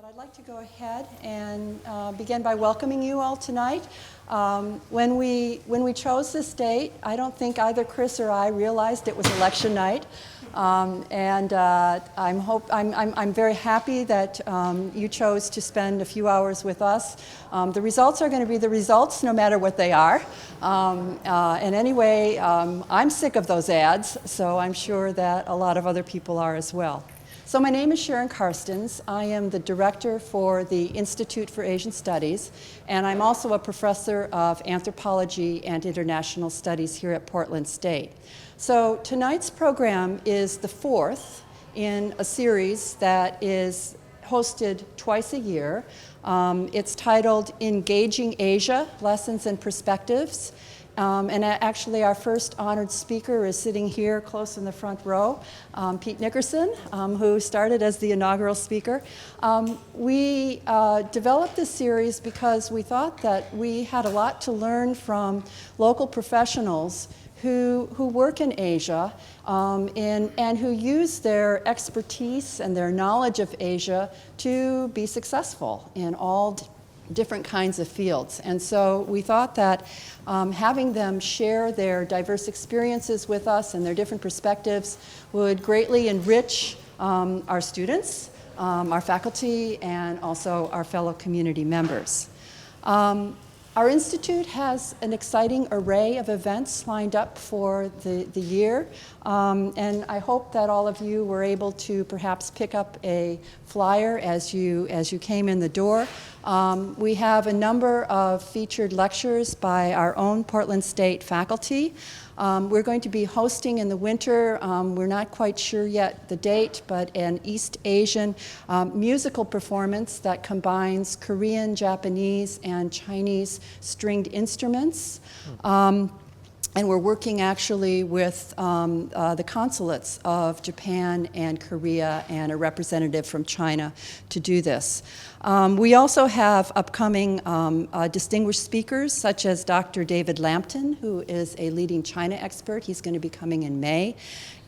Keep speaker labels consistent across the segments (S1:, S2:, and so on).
S1: But I'd like to go ahead and begin by welcoming you all tonight. When we chose this date, I don't think either Chris or I realized it was election night. I'm very happy that you chose to spend a few hours with us. The results are going to be the results no matter what they are. And anyway, I'm sick of those ads, so I'm sure that a lot of other people are as well. So my name is Sharon Karstens. I am the director for the Institute for Asian Studies, and I'm also a professor of anthropology and international studies here at Portland State. So tonight's program is the fourth in a series that is hosted twice a year. It's titled Engaging Asia, Lessons and Perspectives. And actually, our first honored speaker is sitting here close in the front row, Pete Nickerson, who started as the inaugural speaker. We developed this series because we thought that we had a lot to learn from local professionals who work in Asia and who use their expertise and their knowledge of Asia to be successful in all different kinds of fields. And so we thought that having them share their diverse experiences with us and their different perspectives would greatly enrich our students, our faculty, and also our fellow community members. Our institute has an exciting array of events lined up for the year, and I hope that all of you were able to perhaps pick up a flyer as you came in the door. We have a number of featured lectures by our own Portland State faculty. We're going to be hosting in the winter, we're not quite sure yet the date, but an East Asian musical performance that combines Korean, Japanese, and Chinese stringed instruments. And we're working actually with the consulates of Japan and Korea and a representative from China to do this. We also have upcoming distinguished speakers such as Dr. David Lampton, who is a leading China expert. He's going to be coming in May.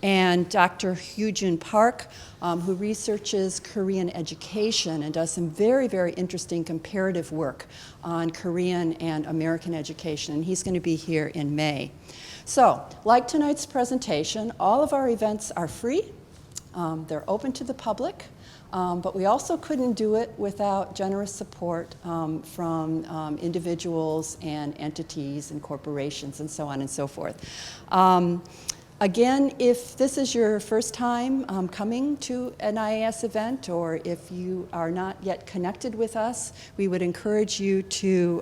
S1: And Dr. Hyojun Park, who researches Korean education and does some very, very interesting comparative work on Korean and American education. And he's going to be here in May. So, like tonight's presentation, all of our events are free. They're open to the public. But we also couldn't do it without generous support from individuals and entities and corporations and so on and so forth. Again, if this is your first time coming to an IAS event, or if you are not yet connected with us, we would encourage you to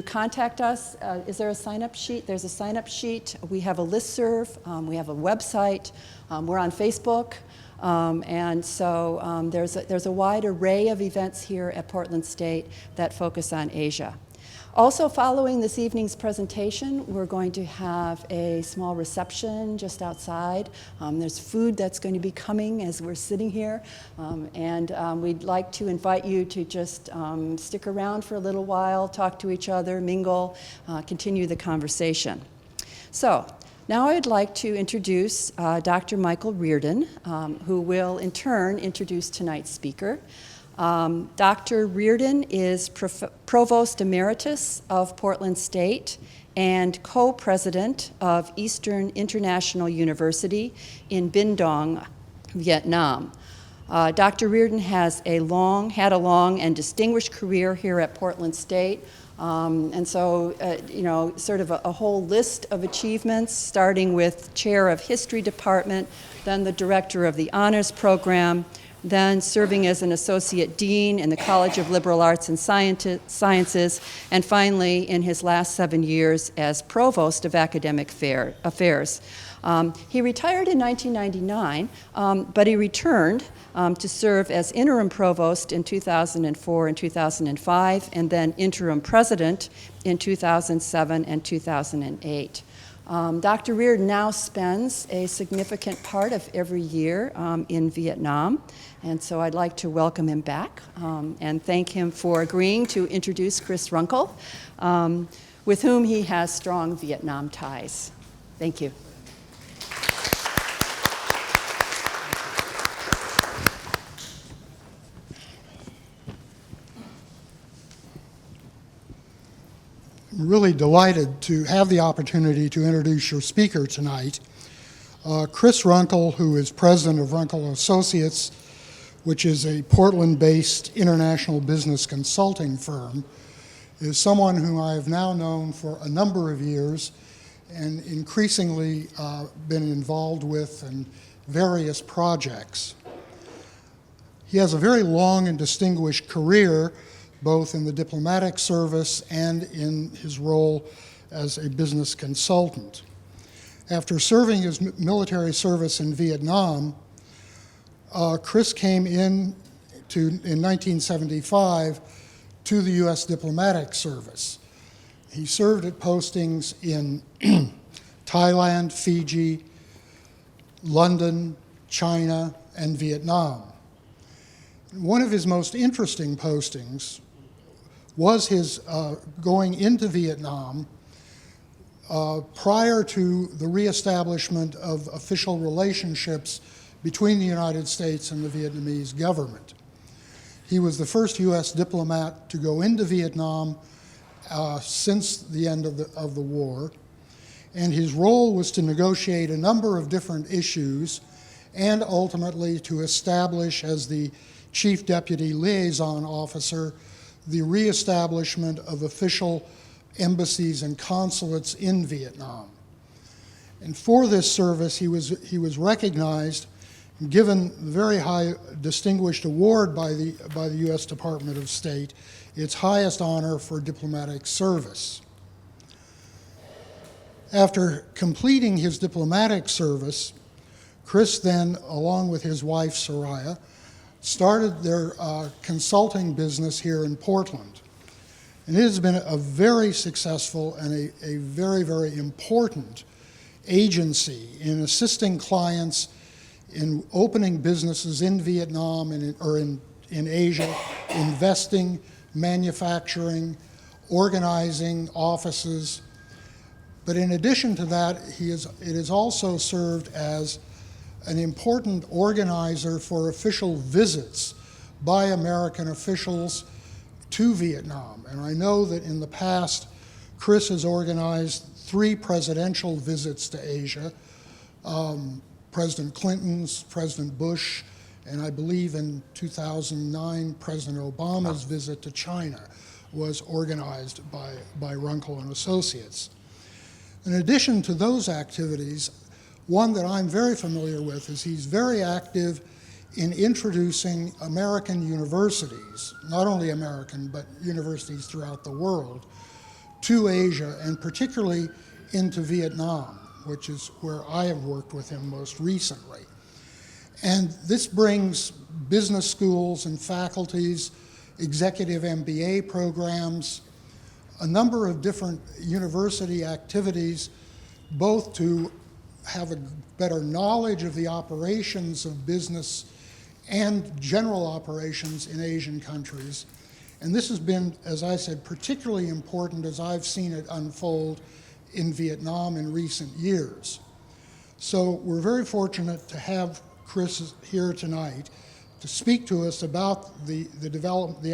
S1: contact us. Is there a sign-up sheet? There's a sign-up sheet. We have a listserv. We have a website. We're on Facebook. And so there's a wide array of events here at Portland State that focus on Asia. Also, following this evening's presentation, we're going to have a small reception just outside. There's food that's going to be coming as we're sitting here. And we'd like to invite you to just stick around for a little while, talk to each other, mingle, continue the conversation. So, now I'd like to introduce Dr. Michael Reardon, who will in turn introduce tonight's speaker. Dr. Reardon is Provost Emeritus of Portland State and co-president of Eastern International University in Binh Duong, Vietnam. Dr. Reardon had a long and distinguished career here at Portland State. And so, sort of a whole list of achievements, starting with chair of history department, then the director of the honors program, then serving as an associate dean in the College of Liberal Arts and Sciences, and finally, in his last 7 years, as provost of academic affairs. He retired in 1999, but he returned to serve as interim provost in 2004 and 2005, and then interim president in 2007 and 2008. Dr. Reardon now spends a significant part of every year in Vietnam, and so I'd like to welcome him back and thank him for agreeing to introduce Chris Runkle, with whom he has strong Vietnam ties. Thank you.
S2: I'm really delighted to have the opportunity to introduce your speaker tonight. Chris Runkle, who is president of Runkle Associates, which is a Portland-based international business consulting firm, is someone whom I have now known for a number of years and increasingly been involved with in various projects. He has a very long and distinguished career, both in the diplomatic service and in his role as a business consultant. After serving his military service in Vietnam, Chris came in 1975 to the U.S. diplomatic service. He served at postings in Thailand, Fiji, London, China, and Vietnam. One of his most interesting postings was his going into Vietnam prior to the reestablishment of official relationships between the United States and the Vietnamese government. He was the first U.S. diplomat to go into Vietnam since the end of the war, and his role was to negotiate a number of different issues and ultimately to establish, as the Chief Deputy Liaison Officer, the reestablishment of official embassies and consulates in Vietnam. And for this service, he was recognized and given the very high distinguished award by the U.S. Department of State, its highest honor for diplomatic service. After completing his diplomatic service, Chris then, along with his wife Soraya, started their consulting business here in Portland. And it has been a very successful and a very, very important agency in assisting clients in opening businesses in Vietnam or in Asia, investing, manufacturing, organizing offices. But in addition to that, it has also served as an important organizer for official visits by American officials to Vietnam. And I know that in the past, Chris has organized 3 presidential visits to Asia, President Clinton's, President Bush, and I believe in 2009, President Obama's visit to China was organized by Runkle and Associates. In addition to those activities, one that I'm very familiar with is he's very active in introducing American universities, not only American, but universities throughout the world, to Asia, and particularly into Vietnam, which is where I have worked with him most recently. And this brings business schools and faculties, executive MBA programs, a number of different university activities, both to have a better knowledge of the operations of business and general operations in Asian countries. And this has been, as I said, particularly important as I've seen it unfold in Vietnam in recent years. So we're very fortunate to have Chris here tonight to speak to us about the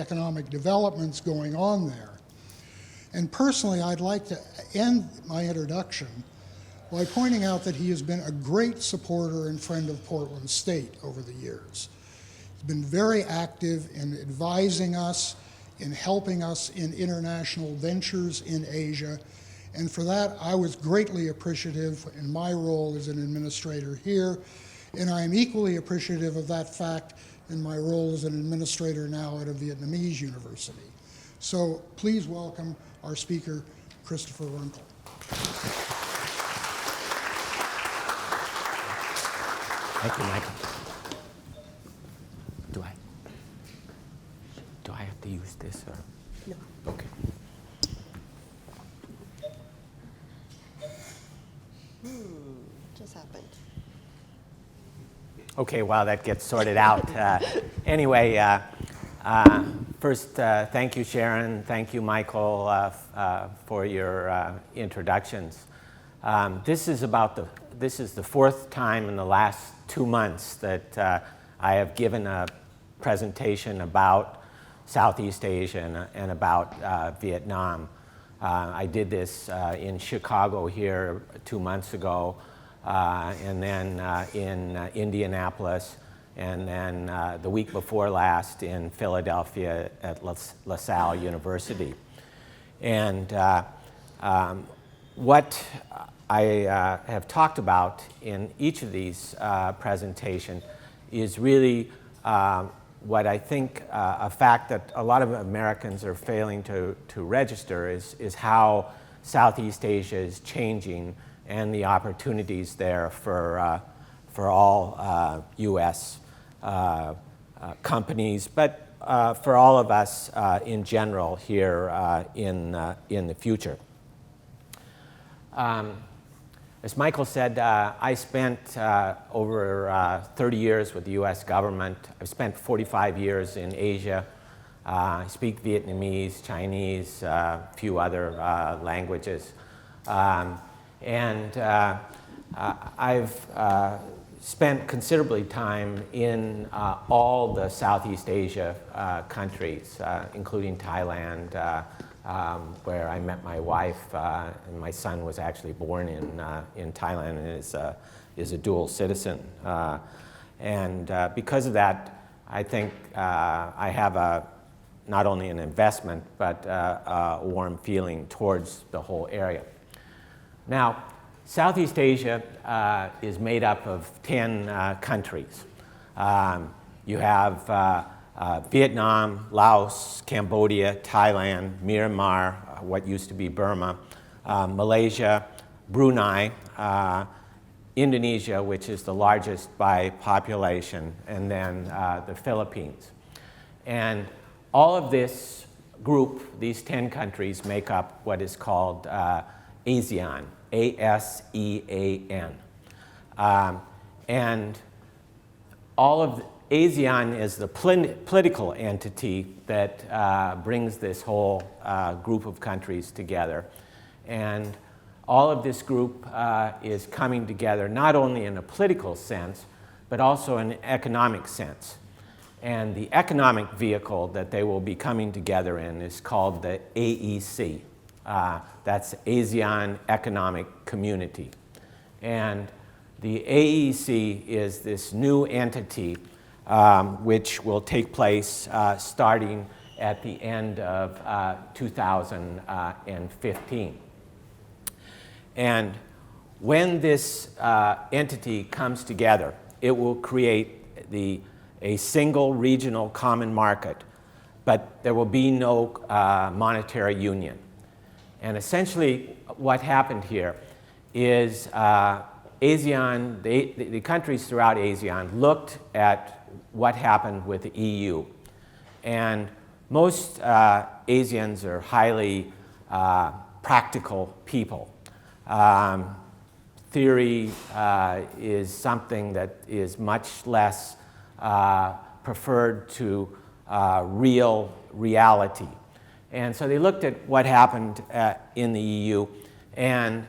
S2: economic developments going on there. And personally, I'd like to end my introduction by pointing out that he has been a great supporter and friend of Portland State over the years. He's been very active in advising us, in helping us in international ventures in Asia, and for that I was greatly appreciative in my role as an administrator here, and I am equally appreciative of that fact in my role as an administrator now at a Vietnamese university. So please welcome our speaker, Christopher Runkle.
S3: Thank you, Michael. Do I have to use this or?
S1: No.
S3: Okay.
S1: Just happened.
S3: Okay, while that gets sorted out. Anyway, first, thank you, Sharon. Thank you, Michael, for your introductions. This is the 4th time in the last 2 months that I have given a presentation about Southeast Asia and about Vietnam. I did this in Chicago here 2 months ago, and then in Indianapolis, and then the week before last in Philadelphia at La Salle University. And what I have talked about in each of these presentations is really what I think a fact that a lot of Americans are failing to register is how Southeast Asia is changing and the opportunities there for all U.S. Companies, but for all of us in general here in the future. As Michael said, I spent over 30 years with the U.S. government. I've spent 45 years in Asia. I speak Vietnamese, Chinese, a few other languages. I've spent considerably time in all the Southeast Asia countries, including Thailand, where I met my wife, and my son was actually born in Thailand and is a dual citizen. Because of that, I think I have not only an investment, but a warm feeling towards the whole area. Now, Southeast Asia is made up of 10 countries. You have Vietnam, Laos, Cambodia, Thailand, Myanmar, what used to be Burma, Malaysia, Brunei, Indonesia, which is the largest by population, and then the Philippines. And all of this group, these 10 countries, make up what is called ASEAN, A-S-E-A-N. And all of ASEAN is the political entity that brings this whole group of countries together. And all of this group is coming together not only in a political sense, but also in an economic sense. And the economic vehicle that they will be coming together in is called the AEC. That's ASEAN Economic Community. And the AEC is this new entity which will take place starting at the end of 2015. And when this entity comes together, it will create a single regional common market, but there will be no monetary union. And essentially what happened here is ASEAN, the countries throughout ASEAN looked at what happened with the EU. And most ASEANs are highly practical people. Theory is something that is much less preferred to real reality. And so they looked at what happened in the EU, and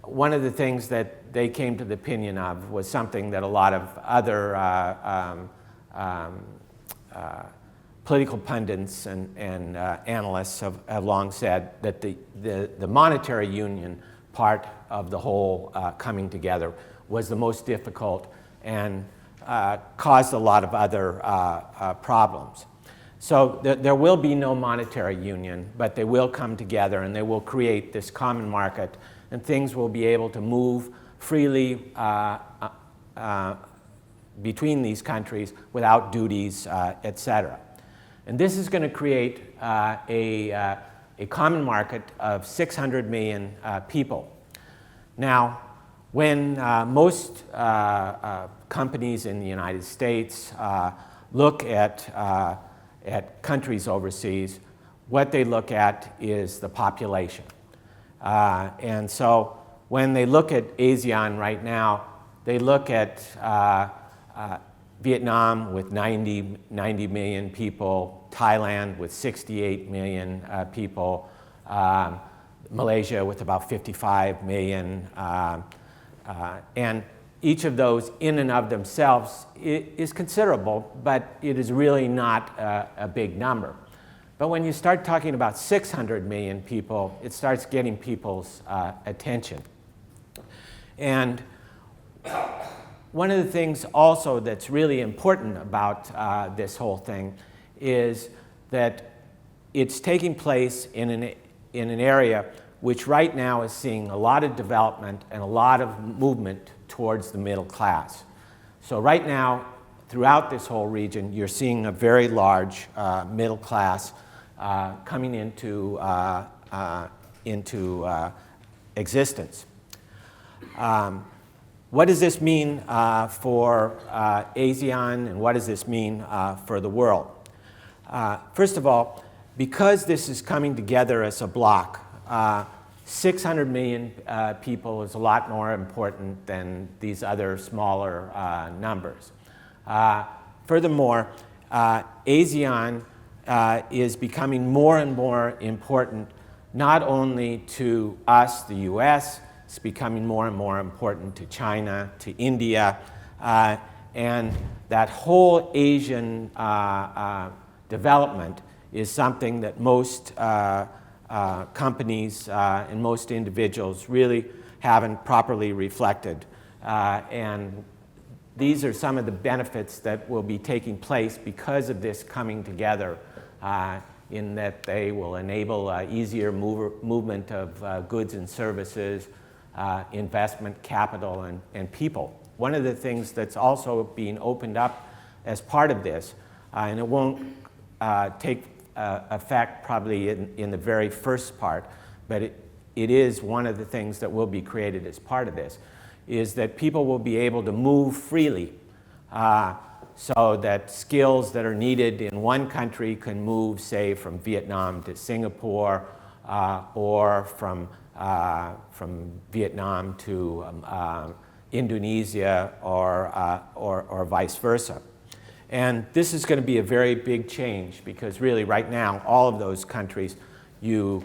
S3: one of the things that they came to the opinion of was something that a lot of other political pundits and analysts have long said, that the monetary union part of the whole coming together was the most difficult and caused a lot of other problems. So there will be no monetary union, but they will come together and they will create this common market, and things will be able to move freely between these countries without duties, etc. And this is going to create a common market of 600 million people. Now, when most companies in the United States look at countries overseas, what they look at is the population. And so when they look at ASEAN right now, they look at Vietnam with 90 million people, Thailand with 68 million people, Malaysia with about 55 million, and each of those in and of themselves is considerable, but it is really not a big number. But when you start talking about 600 million people, it starts getting people's attention. And one of the things also that's really important about this whole thing is that it's taking place in an area which right now is seeing a lot of development and a lot of movement towards the middle class. So right now, throughout this whole region, you're seeing a very large middle class coming into existence. What does this mean for ASEAN, and what does this mean for the world? First of all, because this is coming together as a block, 600 million people is a lot more important than these other smaller numbers. Furthermore, ASEAN is becoming more and more important, not only to us, the US, it's becoming more and more important to China, to India, and that whole Asian development is something that most companies and most individuals really haven't properly reflected. And these are some of the benefits that will be taking place because of this coming together, in that they will enable easier movement of goods and services, investment, capital, and people. One of the things that's also being opened up as part of this, and it won't take effect probably in the very first part, but it is one of the things that will be created as part of this, is that people will be able to move freely, so that skills that are needed in one country can move, say, from Vietnam to Singapore, or from Vietnam to Indonesia, or vice versa. And this is going to be a very big change, because really right now, all of those countries, you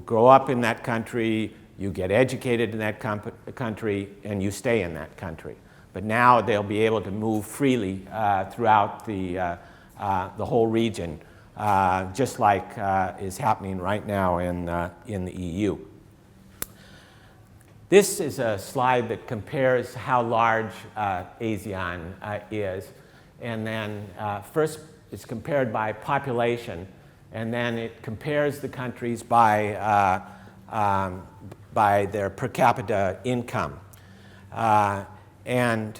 S3: grow up in that country, you get educated in that country, and you stay in that country. But now they'll be able to move freely throughout the whole region, just like is happening right now in the EU. This is a slide that compares how large ASEAN is. And then first it's compared by population, and then it compares the countries by their per capita income. And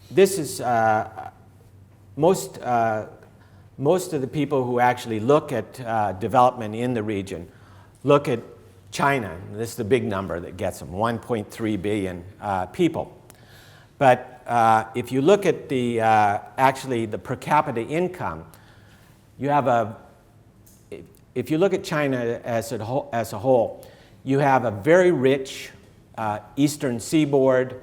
S3: this is most of the people who actually look at development in the region look at China. This is the big number that gets them, 1.3 billion people. But if you look at actually the per capita income, you have if you look at China as a whole, you have a very rich eastern seaboard,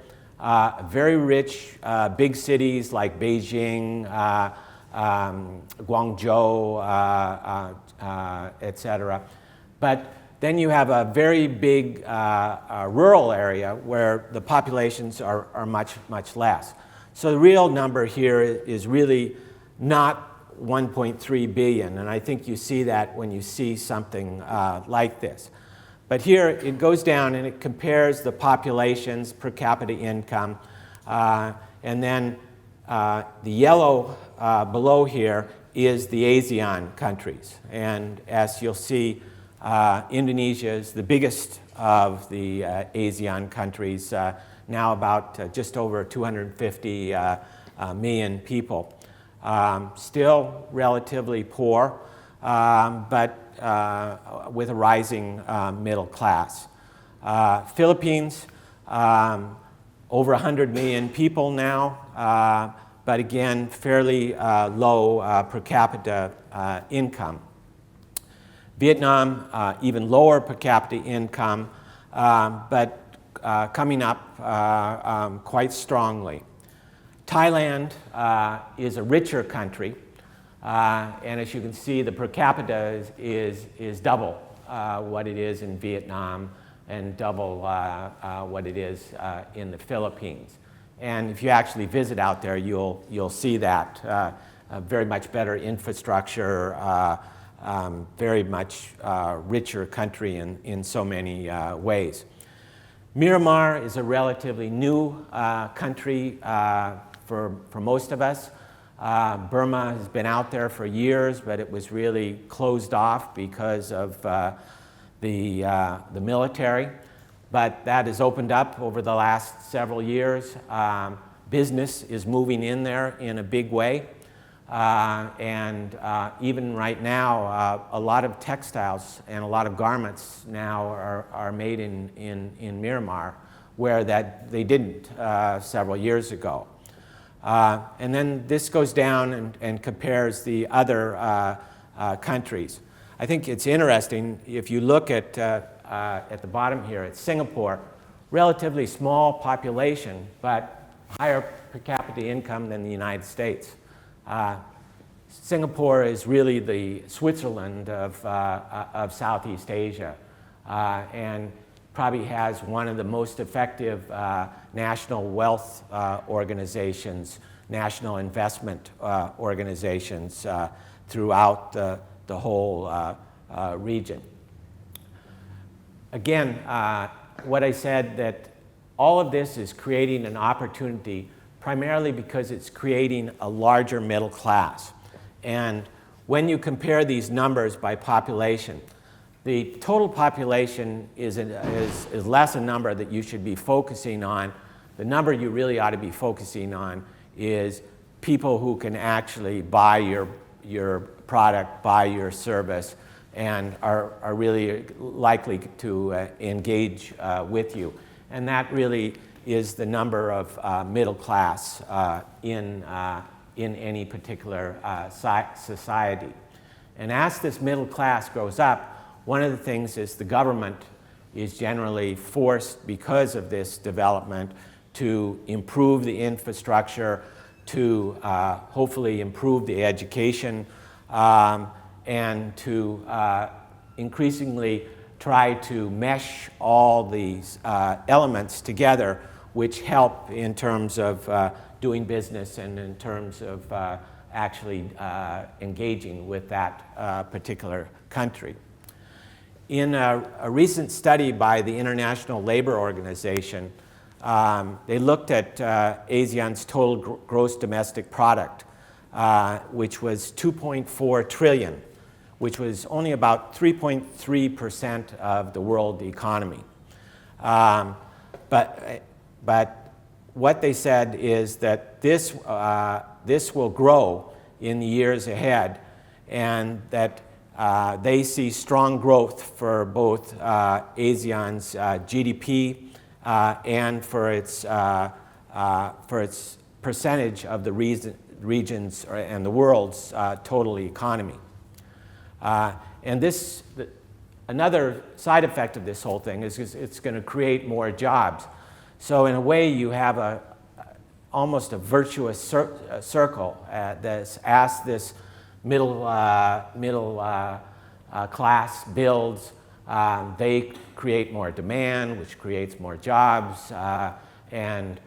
S3: very rich big cities like Beijing, Guangzhou, etc. But then you have a very big rural area where the populations are much, much less. So the real number here is really not 1.3 billion, and I think you see that when you see something like this. But here it goes down and it compares the populations per capita income, and then the yellow below here is the ASEAN countries. And as you'll see, Indonesia is the biggest of the ASEAN countries, now about just over 250 million people. Still relatively poor, but with a rising middle class. Philippines, over 100 million people now, but again, fairly low per capita income. Vietnam, even lower per capita income, but coming up quite strongly. Thailand is a richer country, and as you can see, the per capita is double what it is in Vietnam and double what it is in the Philippines. And if you actually visit out there, you'll see that very much better infrastructure, very much richer country in so many ways. Myanmar is a relatively new country for most of us. Burma has been out there for years, but it was really closed off because of the military. But that has opened up over the last several years. Business is moving in there in a big way. And even right now, a lot of textiles and a lot of garments now are made in Myanmar, where they didn't several years ago. And then this goes down and compares the other countries. I think it's interesting, if you look at the bottom here, it's Singapore, relatively small population, but higher per capita income than the United States. Singapore is really the Switzerland of Southeast Asia, and probably has one of the most effective national wealth organizations, national investment organizations throughout the whole region. Again, what I said, that all of this is creating an opportunity primarily because it's creating a larger middle class. And when you compare these numbers by population, the total population is less a number that you should be focusing on. The number you really ought to be focusing on is people who can actually buy your product, buy your service, and are really likely to engage with you. And that really is the number of middle class in any particular society. And as this middle class grows up, one of the things is the government is generally forced, because of this development, to improve the infrastructure, to hopefully improve the education, and to increasingly try to mesh all these elements together, which help in terms of doing business and in terms of actually engaging with that particular country. In a recent study by the International Labour Organization, they looked at ASEAN's total gross domestic product, which was 2.4 trillion, which was only about 3.3% of the world economy. But what they said is that this will grow in the years ahead, and that they see strong growth for both ASEAN's GDP and for its percentage of the regions and the world's total economy. And another side effect of this whole thing is it's going to create more jobs. So in a way, you have almost a virtuous circle as this middle class builds. They create more demand, which creates more jobs, and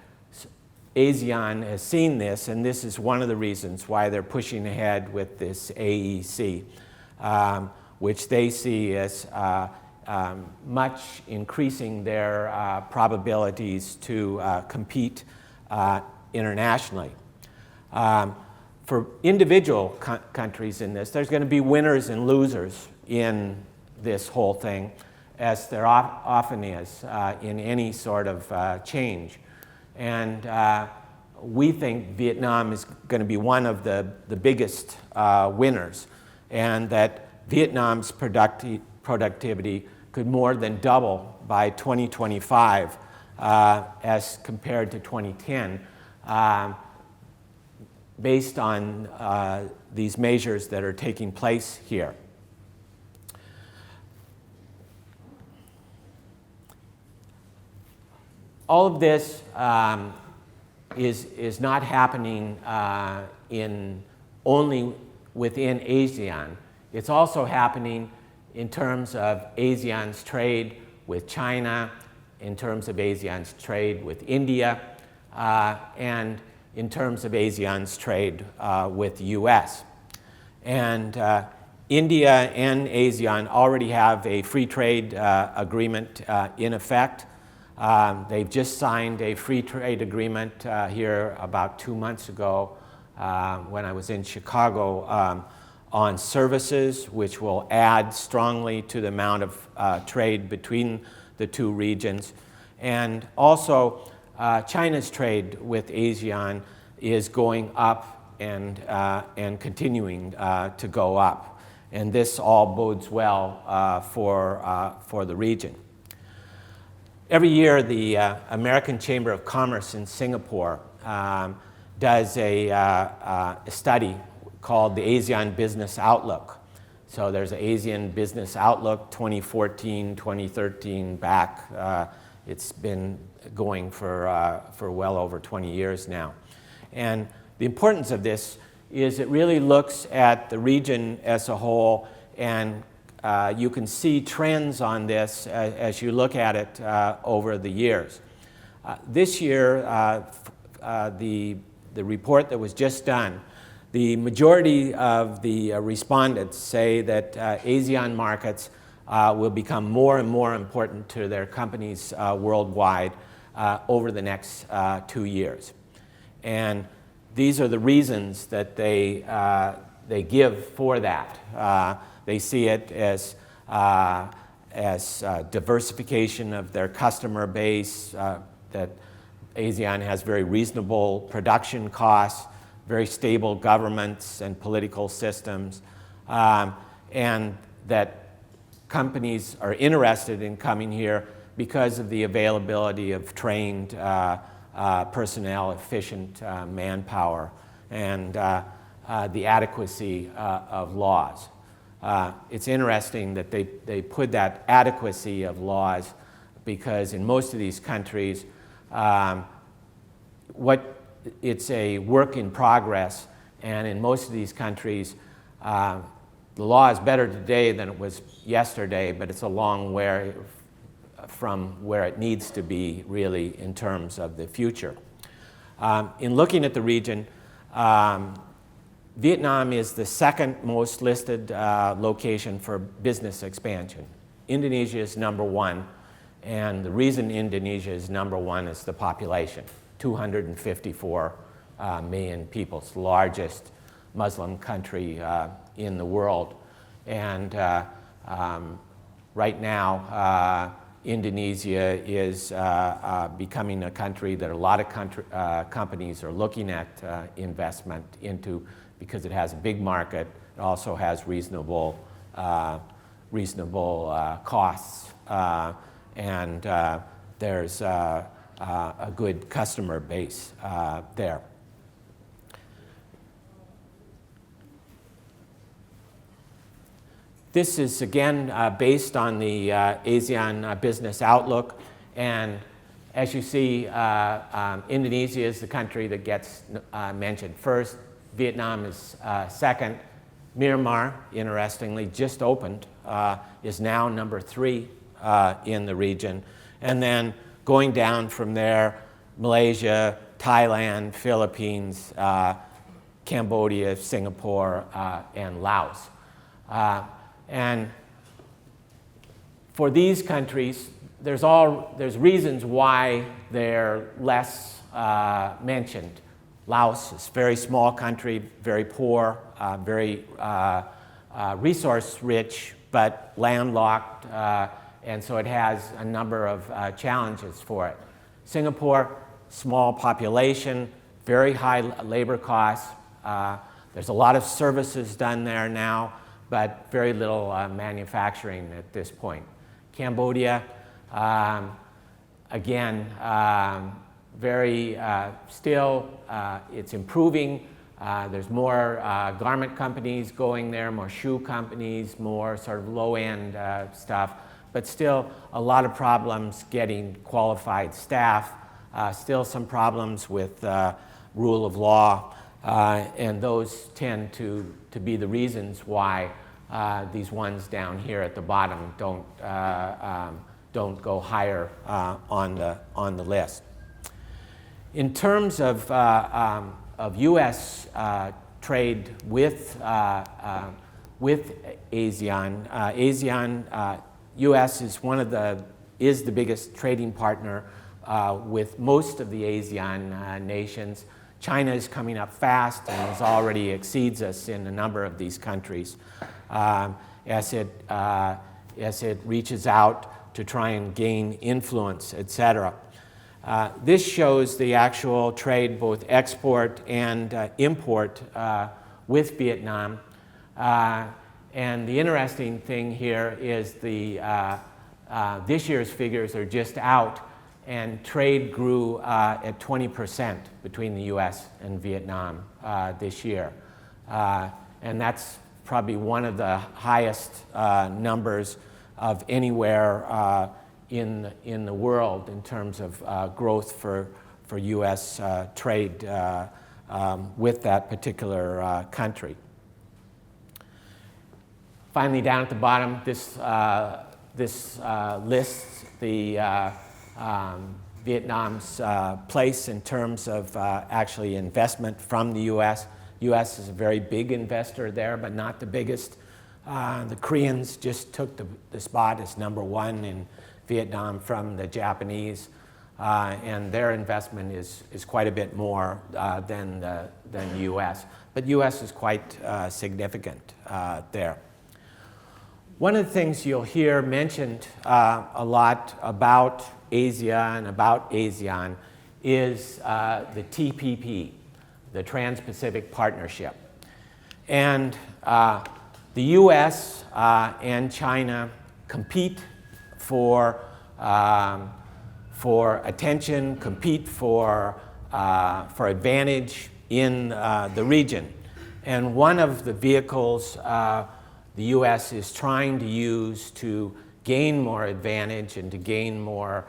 S3: ASEAN has seen this, and this is one of the reasons why they're pushing ahead with this AEC, which they see as much increasing their probabilities to compete internationally. For individual countries in this, there's going to be winners and losers in this whole thing, as there often is in any sort of change. And we think Vietnam is going to be one of the biggest winners, and that Vietnam's productivity could more than double by 2025 as compared to 2010, based on these measures that are taking place here. All of this is not happening only within ASEAN. It's also happening in terms of ASEAN's trade with China, in terms of ASEAN's trade with India, and in terms of ASEAN's trade with the US. And India and ASEAN already have a free trade agreement in effect. They've just signed a free trade agreement here about 2 months ago when I was in Chicago on services, which will add strongly to the amount of trade between the two regions. And also, China's trade with ASEAN is going up and continuing to go up. And this all bodes well for the region. Every year, the American Chamber of Commerce in Singapore does a study called the ASEAN Business Outlook. So there's an ASEAN Business Outlook 2014, 2013 back. It's been going for well over 20 years now. And the importance of this is it really looks at the region as a whole, and you can see trends on this as you look at it over the years. This year, the report that was just done, the majority of the respondents say that ASEAN markets will become more and more important to their companies worldwide over the next 2 years. And these are the reasons that they give for that. They see it as diversification of their customer base, that ASEAN has very reasonable production costs, very stable governments and political systems, and that companies are interested in coming here because of the availability of trained personnel, efficient manpower, and the adequacy of laws. It's interesting that they put that adequacy of laws because in most of these countries, it's a work in progress, and in most of these countries, the law is better today than it was yesterday, but it's a long way from where it needs to be really in terms of the future. In looking at the region, Vietnam is the second most listed location for business expansion. Indonesia is number one, and the reason Indonesia is number one is the population, 254 million people. It's the largest Muslim country in the world. And right now, Indonesia is becoming a country that a lot of companies are looking at investment into because it has a big market. It also has reasonable costs, and there's a good customer base there. This is, again, based on the ASEAN Business Outlook. And as you see, Indonesia is the country that gets mentioned first. Vietnam is second. Myanmar, interestingly, just opened, is now number 3 in the region. And then going down from there, Malaysia, Thailand, Philippines, Cambodia, Singapore, and Laos. And for these countries, there's reasons why they're less mentioned. Laos is a very small country, very poor, very resource-rich, but landlocked, and so it has a number of challenges for it. Singapore, small population, very high labor costs. There's a lot of services done there now, but very little manufacturing at this point. Cambodia, again, very still, it's improving. There's more garment companies going there, more shoe companies, more sort of low-end stuff, but still a lot of problems getting qualified staff, still some problems with rule of law, and those tend to be the reasons why these ones down here at the bottom don't go higher on the list. In terms of U.S. trade with with ASEAN. ASEAN, U.S. is the biggest trading partner with most of the ASEAN nations. China is coming up fast and already exceeds us in a number of these countries as it reaches out to try and gain influence, etc. This shows the actual trade, both export and import, with Vietnam. And the interesting thing here is this year's figures are just out, and trade grew at 20% between the US and Vietnam this year. And that's probably one of the highest numbers of anywhere in the world in terms of growth for US trade with that particular country. Finally, down at the bottom, this lists the Vietnam's place in terms of actually investment from the U.S. U.S. is a very big investor there, but not the biggest. The Koreans just took the spot as #1 in Vietnam from the Japanese, and their investment is quite a bit more than the U.S. But U.S. is quite significant there. One of the things you'll hear mentioned a lot about Asia and about ASEAN is the TPP, the Trans-Pacific Partnership. And the US and China compete for attention, compete for advantage in the region. And one of the vehicles the U.S. is trying to use to gain more advantage and to gain more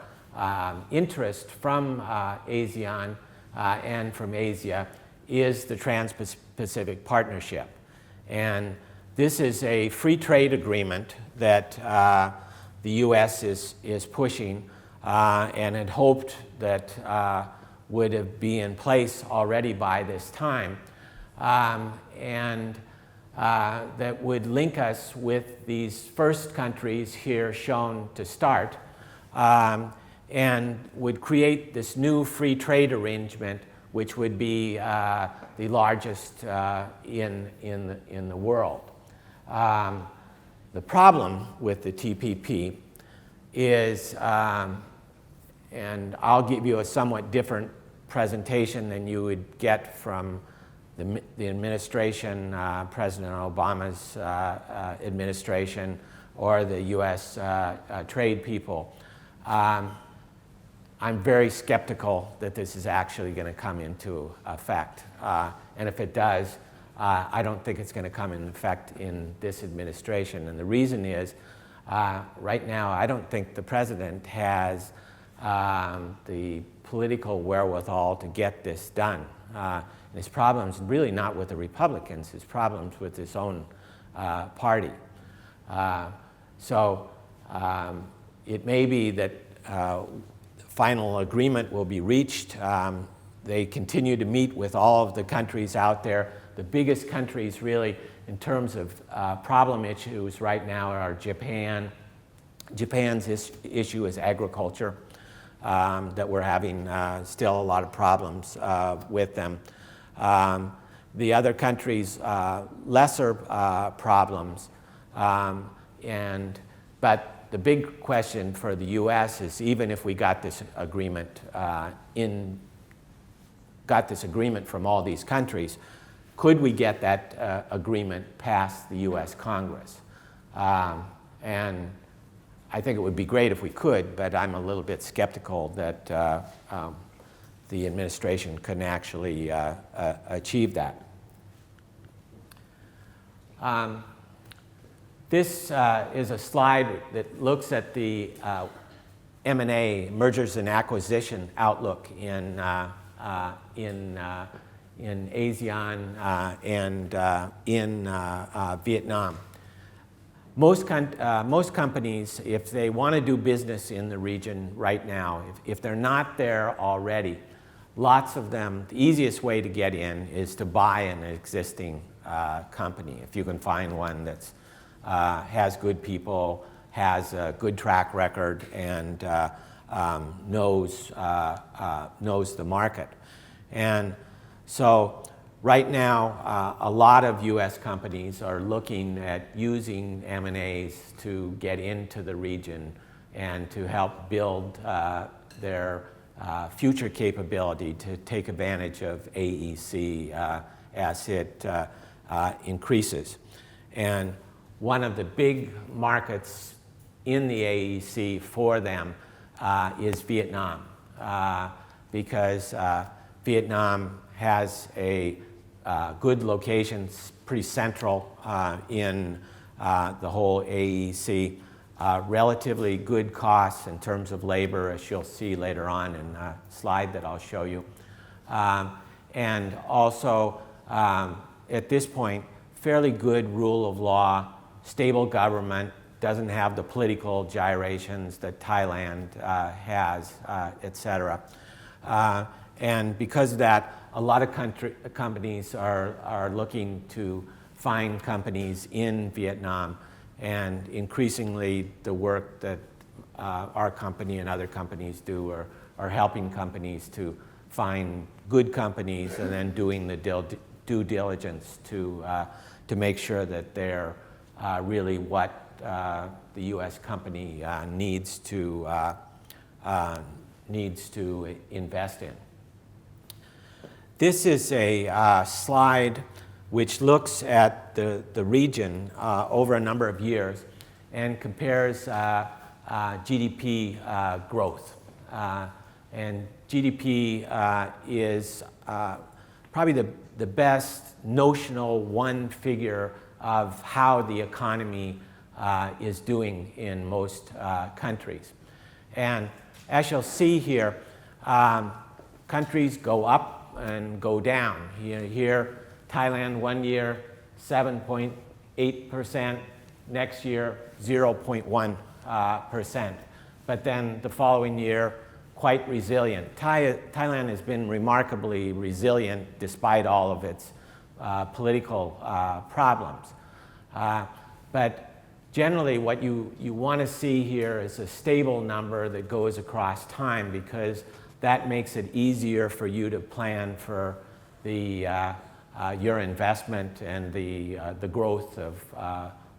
S3: interest from ASEAN and from Asia is the Trans-Pacific Partnership. And this is a free trade agreement that the U.S. is pushing and had hoped that would be in place already by this time. That would link us with these first countries here shown to start, and would create this new free trade arrangement, which would be the largest in the world. The problem with the TPP is, and I'll give you a somewhat different presentation than you would get from the administration, President Obama's administration, or the U.S. trade people. I'm very skeptical that this is actually going to come into effect. And if it does, I don't think it's going to come into effect in this administration. And the reason is, right now, I don't think the president has the political wherewithal to get this done. His problem's really not with the Republicans, his problem's with his own party. So it may be that final agreement will be reached. They continue to meet with all of the countries out there. The biggest countries really in terms of problem issues right now are Japan. Japan's issue is agriculture, that we're having still a lot of problems with them. The other countries, lesser problems, but the big question for the U.S. is, even if we got this agreement from all these countries, could we get that agreement past the U.S. Congress? And I think it would be great if we could, but I'm a little bit skeptical that the administration can actually achieve that. This is a slide that looks at the M&A, mergers and acquisition outlook in ASEAN and in Vietnam. Most companies, if they want to do business in the region right now, if they're not there already, lots of them, the easiest way to get in is to buy an existing company. If you can find one that has good people, has a good track record, and knows the market. And so right now, a lot of U.S. companies are looking at using M&As to get into the region and to help build their future capability to take advantage of AEC as it increases. And one of the big markets in the AEC for them is Vietnam, because Vietnam has a good location, pretty central in the whole AEC, relatively good costs in terms of labor, as you'll see later on in a slide that I'll show you. And also, at this point, fairly good rule of law, stable government, doesn't have the political gyrations that Thailand has, et cetera. And because of that, a lot of companies are looking to find companies in Vietnam, and increasingly the work that our company and other companies do are helping companies to find good companies and then doing the due diligence to make sure that they're really what the U.S. company needs to invest in. This is a slide which looks at the region over a number of years and compares GDP growth. And GDP is probably the best notional one figure of how the economy is doing in most countries. And as you'll see here, countries go up and go down. Here, Thailand 1 year, 7.8%, next year, 0.1%. But then the following year, quite resilient. Thailand has been remarkably resilient despite all of its political problems. But generally, what you want to see here is a stable number that goes across time, because that makes it easier for you to plan for your investment and the growth of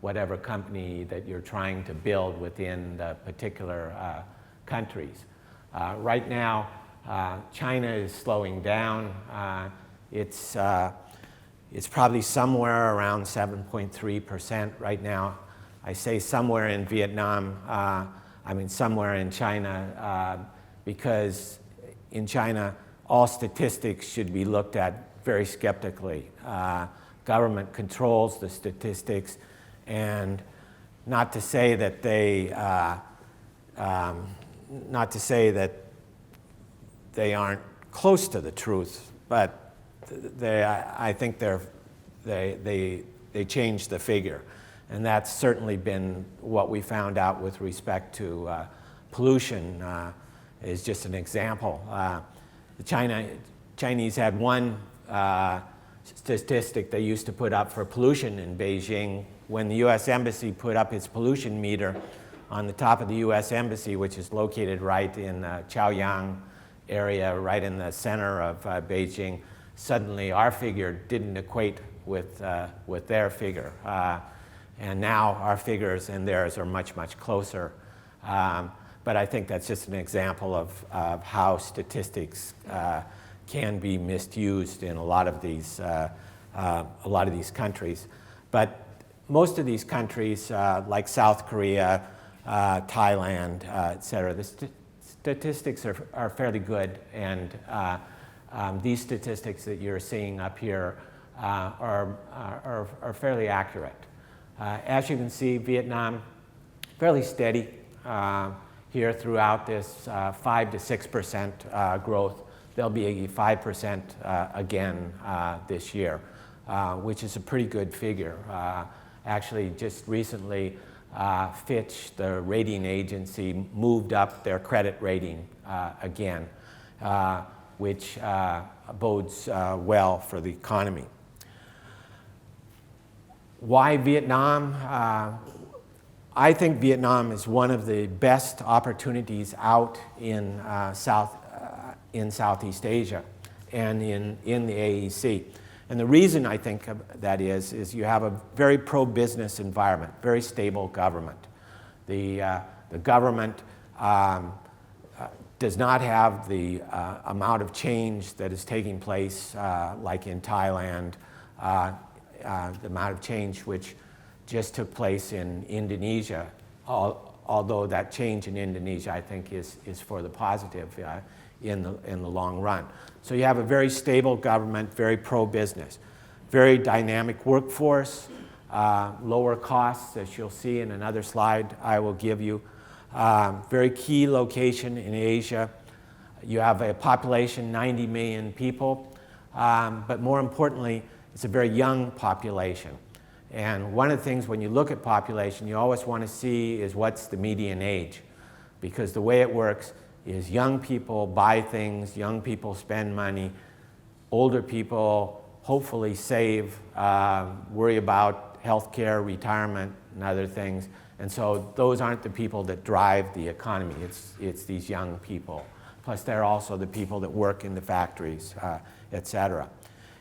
S3: whatever company that you're trying to build within the particular countries. Right now, China is slowing down. It's probably somewhere around 7.3% right now. I say somewhere in Vietnam, I mean somewhere in China, because in China, all statistics should be looked at very skeptically. Government controls the statistics, and not to say that they aren't close to the truth, but I think they changed the figure. And that's certainly been what we found out with respect to pollution, is just an example. The Chinese had one statistic they used to put up for pollution in Beijing. When the U.S. Embassy put up its pollution meter on the top of the U.S. Embassy, which is located right in the Chaoyang area, right in the center of Beijing, suddenly our figure didn't equate with their figure. And now our figures and theirs are much, much closer. But I think that's just an example of how statistics can be misused in a lot of these countries. But most of these countries, like South Korea, Thailand, et cetera, the statistics are fairly good, and these statistics that you're seeing up here are fairly accurate. As you can see, Vietnam, fairly steady here throughout this 5 to 6% growth. There'll be a 5% again this year, which is a pretty good figure. Actually, just recently, Fitch, the rating agency, moved up their credit rating again, which bodes well for the economy. Why Vietnam? I think Vietnam is one of the best opportunities out in Southeast Asia and in the AEC. And the reason I think that is you have a very pro-business environment, very stable government. The government does not have the amount of change that is taking place like in Thailand, the amount of change which just took place in Indonesia, although that change in Indonesia I think is for the positive in the long run. So you have a very stable government, very pro-business, very dynamic workforce, lower costs, as you'll see in another slide I will give you. Very key location in Asia. You have a population, 90 million people, but more importantly, it's a very young population. And one of the things when you look at population, you always want to see is what's the median age. Because the way it works is young people buy things, young people spend money, older people hopefully save, worry about health care, retirement, and other things. And so those aren't the people that drive the economy, it's these young people. Plus they're also the people that work in the factories, et cetera.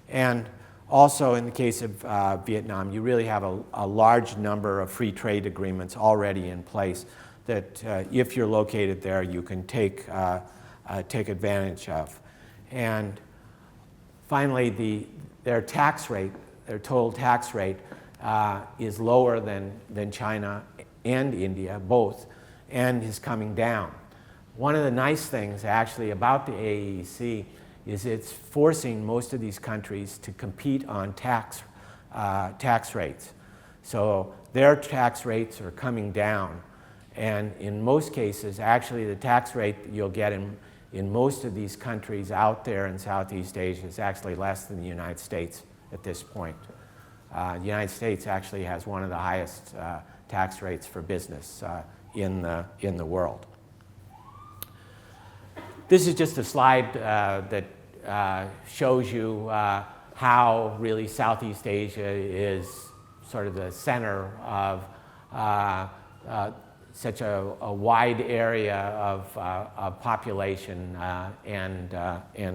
S3: And also in the case of Vietnam, you really have a large number of free trade agreements already in place that if you're located there, you can take advantage of. And finally, their tax rate, their total tax rate is lower than China and India, both, and is coming down. One of the nice things actually about the AEC is it's forcing most of these countries to compete on tax rates. So their tax rates are coming down. And in most cases, actually the tax rate that you'll get in most of these countries out there in Southeast Asia is actually less than the United States at this point. The United States actually has one of the highest tax rates for business in the world. This is just a slide that shows you how really Southeast Asia is sort of the center of such a wide area of population and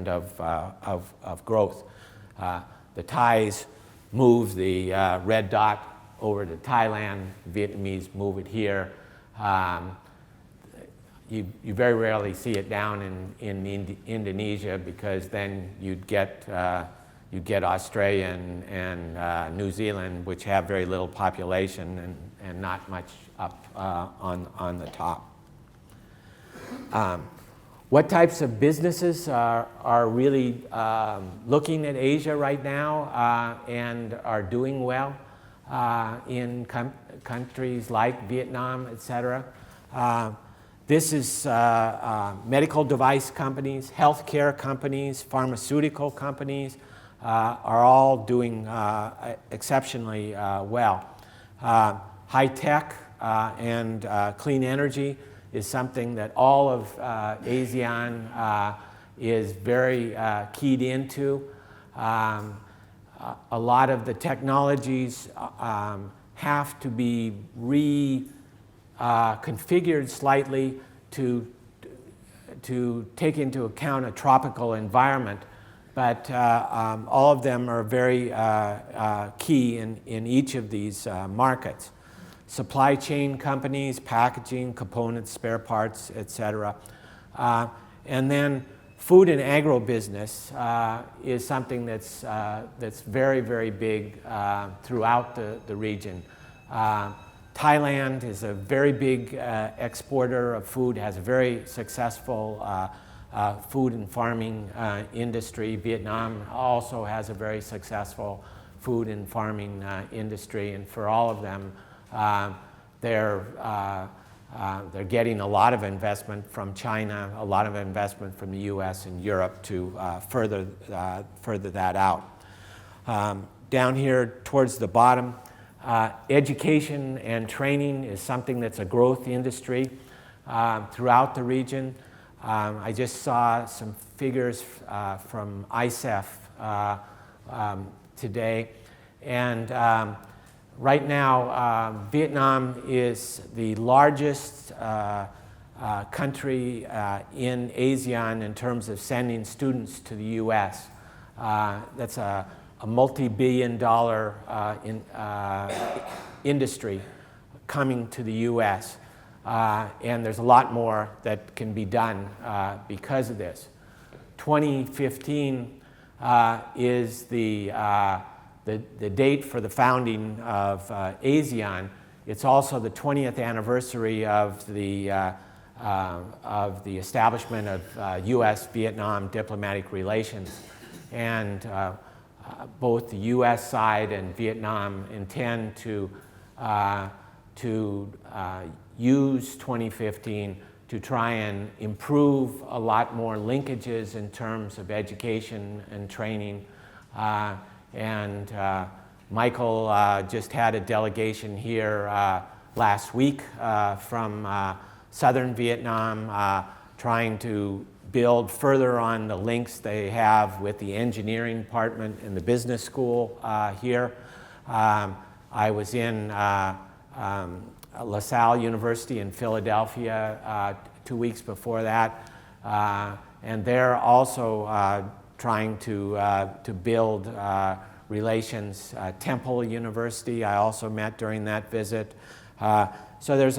S3: of growth. The Thais move the red dot over to Thailand, Vietnamese move it here. You very rarely see it down in Indonesia because then you'd get Australia and New Zealand, which have very little population and not much up on the top. What types of businesses are really looking at Asia right now and are doing well in countries like Vietnam, et cetera? This is medical device companies, healthcare companies, pharmaceutical companies are all doing exceptionally well. High tech and clean energy is something that all of ASEAN is very keyed into. A lot of the technologies have to be configured slightly to take into account a tropical environment, but all of them are very key in each of these markets. Supply chain companies, packaging, components, spare parts, et cetera. And then food and agribusiness is something that's very, very big throughout the region. Thailand is a very big exporter of food, has a very successful food and farming industry. Vietnam also has a very successful food and farming industry, and for all of them, they're getting a lot of investment from China, a lot of investment from the US and Europe to further that out. Down here towards the bottom, education and training is something that's a growth industry throughout the region. I just saw some figures from ISEF today, and Right now, Vietnam is the largest country in ASEAN in terms of sending students to the U.S. That's a multi-billion-dollar industry coming to the U.S. And there's a lot more that can be done because of this. 2015 is the date for the founding of ASEAN. It's also the 20th anniversary of the establishment of U.S.-Vietnam diplomatic relations. And both the U.S. side and Vietnam intend to use 2015 to try and improve a lot more linkages in terms of education and training. Michael just had a delegation here last week from southern Vietnam trying to build further on the links they have with the engineering department and the business school here. I was in LaSalle University in Philadelphia 2 weeks before that, and they're also trying to build relations. Temple University I also met during that visit. So there's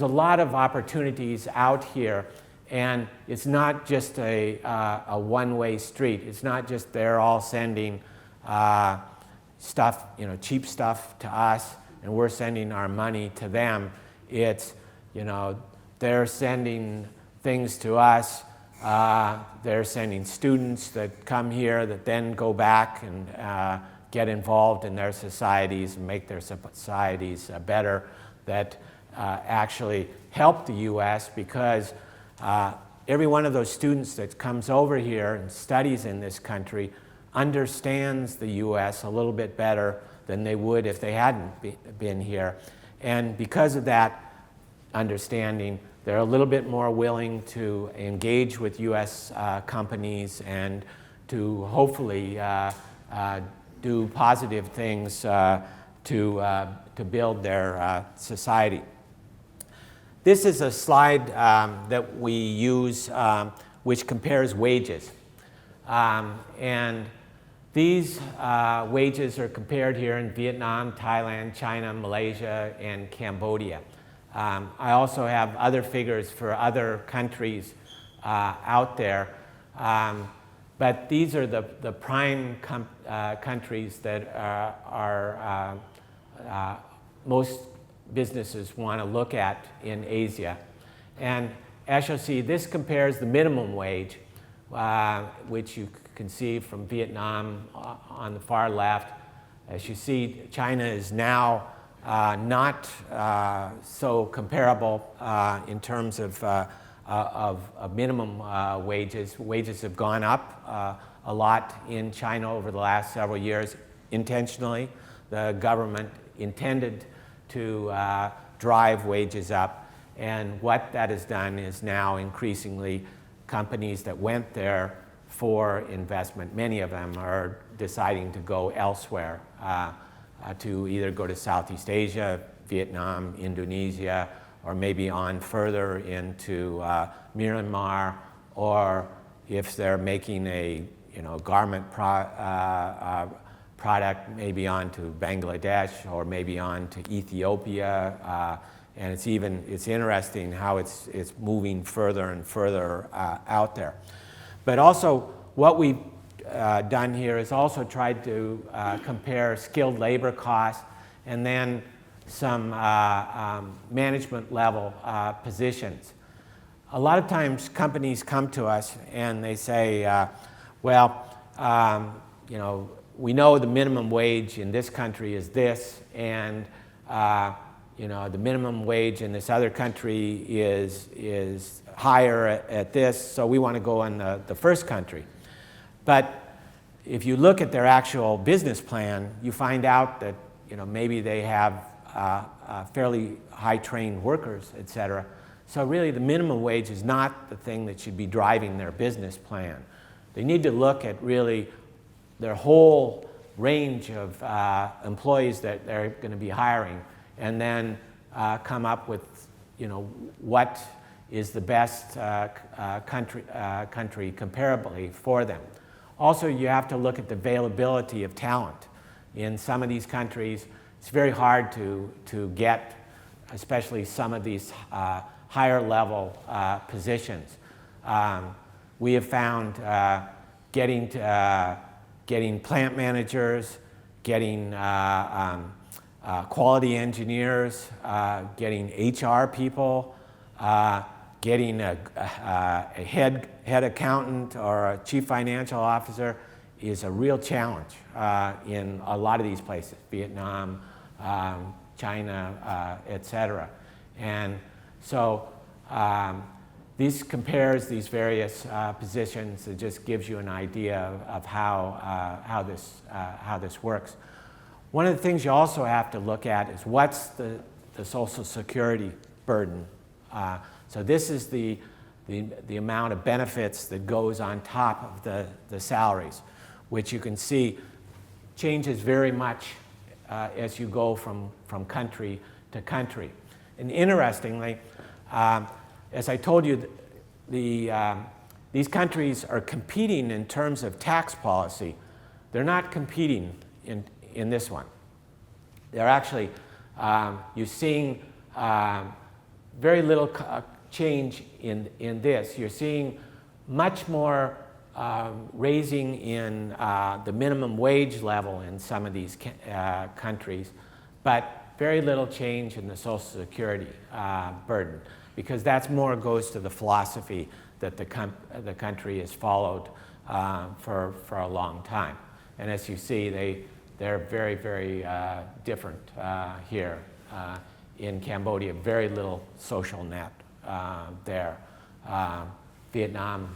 S3: a lot of opportunities out here, and it's not just a one-way street. It's not just they're all sending stuff, cheap stuff to us, and we're sending our money to them. It's, they're sending things to us. They're sending students that come here that then go back and get involved in their societies and make their societies better, that actually help the U.S. because every one of those students that comes over here and studies in this country understands the U.S. a little bit better than they would if they hadn't been here. And because of that understanding, they're a little bit more willing to engage with U.S. companies and to hopefully do positive things to build their society. This is a slide that we use which compares wages. And these wages are compared here in Vietnam, Thailand, China, Malaysia, and Cambodia. I also have other figures for other countries out there, but these are the prime countries that are most businesses want to look at in Asia. And as you'll see, this compares the minimum wage, which you can see from Vietnam on the far left. As you see, China is now not so comparable in terms of minimum wages. Wages have gone up a lot in China over the last several years intentionally. The government intended to drive wages up, and what that has done is now increasingly companies that went there for investment, many of them are deciding to go elsewhere, to either go to Southeast Asia, Vietnam, Indonesia, or maybe on further into Myanmar, or if they're making a garment product, maybe on to Bangladesh or maybe on to Ethiopia. And it's interesting how it's moving further and further out there. But also what we've done here is also tried to compare skilled labor costs and then some management level positions. A lot of times companies come to us and they say, we know the minimum wage in this country is this, and the minimum wage in this other country is higher at this, so we want to go in the first country. But if you look at their actual business plan, you find out that maybe they have fairly high-trained workers, et cetera. So really the minimum wage is not the thing that should be driving their business plan. They need to look at really their whole range of employees that they're going to be hiring, and then come up with, what is the best country comparably for them. Also, you have to look at the availability of talent. In some of these countries, it's very hard to get, especially some of these higher level positions. We have found getting plant managers, getting quality engineers, getting HR people, getting a head accountant or a chief financial officer is a real challenge in a lot of these places, Vietnam, China, etc. And so this compares these various positions. It just gives you an idea of how this works. One of the things you also have to look at is what's the Social Security burden. So this is the amount of benefits that goes on top of the salaries, which you can see changes very much as you go from country to country. And interestingly, as I told you, these countries are competing in terms of tax policy. They're not competing in this one. They're actually, you're seeing very little change in this. You're seeing much more raising in the minimum wage level in some of these countries, but very little change in the Social Security burden, because that's more goes to the philosophy that the country has followed for a long time. And as you see, they're very, very different here. In Cambodia, very little social net there. Vietnam,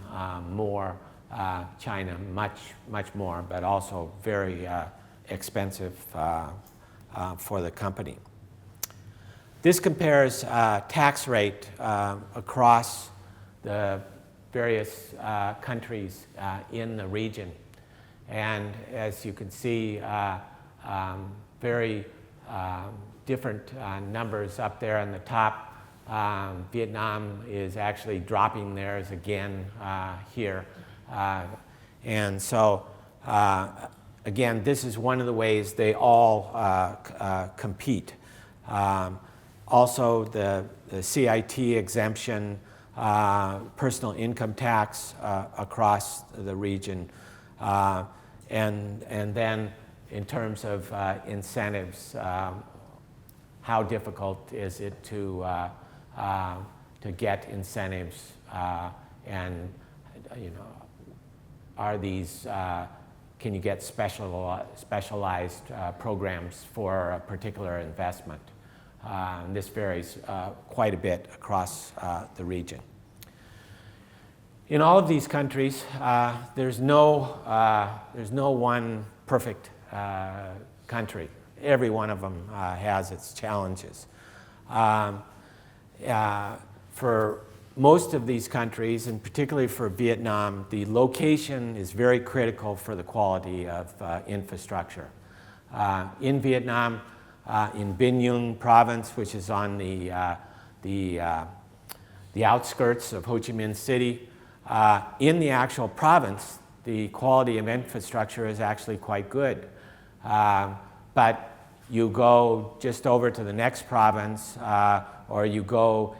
S3: more. China, much more, but also very expensive for the company. This compares tax rate across the various countries in the region. And as you can see, very different numbers up there on the top. Vietnam is actually dropping theirs again here. And so, again, this is one of the ways they all compete. Also, the CIT exemption, personal income tax across the region, and then in terms of incentives, how difficult is it to get incentives, and are these can you get specialized programs for a particular investment? And this varies quite a bit across the region. In all of these countries, there's no one perfect country. Every one of them has its challenges. For most of these countries, and particularly for Vietnam, the location is very critical for the quality of infrastructure. In Vietnam, in Binh Nhung province, which is on the outskirts of Ho Chi Minh City, in the actual province, the quality of infrastructure is actually quite good. But you go just over to the next province, or you go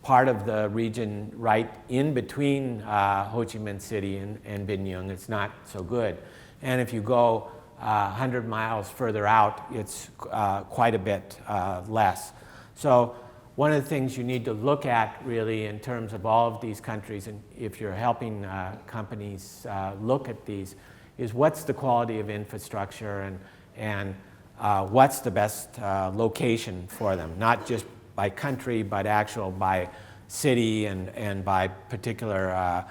S3: part of the region right in between Ho Chi Minh City and Binh Nhung, it's not so good. And if you go 100 miles further out, it's quite a bit less. So one of the things you need to look at really in terms of all of these countries, and if you're helping companies look at these, is what's the quality of infrastructure and what's the best location for them, not just by country, but actual by city and by particular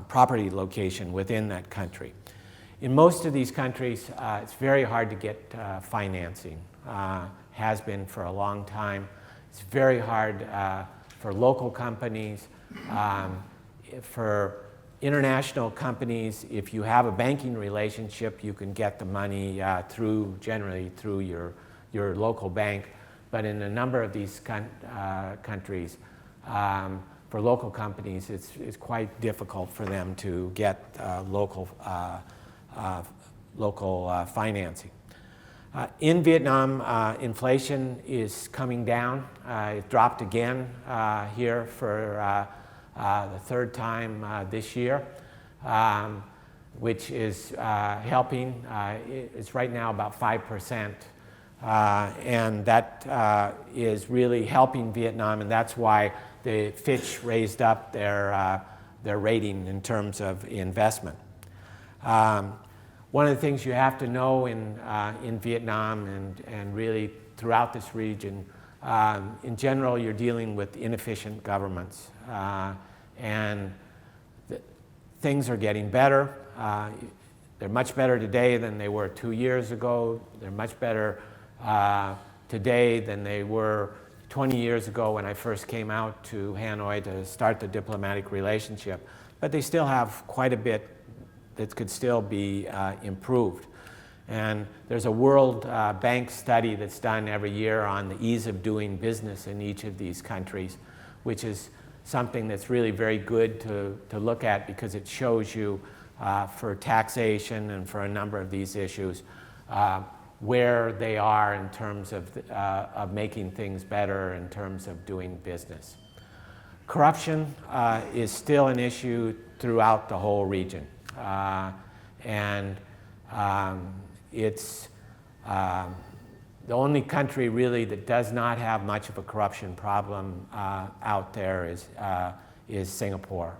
S3: property location within that country. In most of these countries, it's very hard to get financing. Has been for a long time. It's very hard for local companies, for international companies, if you have a banking relationship, you can get the money generally through your local bank. But in a number of these countries, for local companies, it's quite difficult for them to get local financing. In Vietnam, inflation is coming down. It dropped again here for the third time this year, which is helping. It's right now about 5%, and that is really helping Vietnam, and that's why the Fitch raised up their rating in terms of investment. One of the things you have to know in Vietnam and really throughout this region, in general, you're dealing with inefficient governments, and things are getting better. They're much better today than they were 2 years ago. They're much better today than they were 20 years ago when I first came out to Hanoi to start the diplomatic relationship. But they still have quite a bit that could still be improved. And there's a World Bank study that's done every year on the ease of doing business in each of these countries, which is something that's really very good to look at, because it shows you for taxation and for a number of these issues where they are in terms of making things better in terms of doing business. Corruption is still an issue throughout the whole region. It's the only country really that does not have much of a corruption problem out there is Singapore.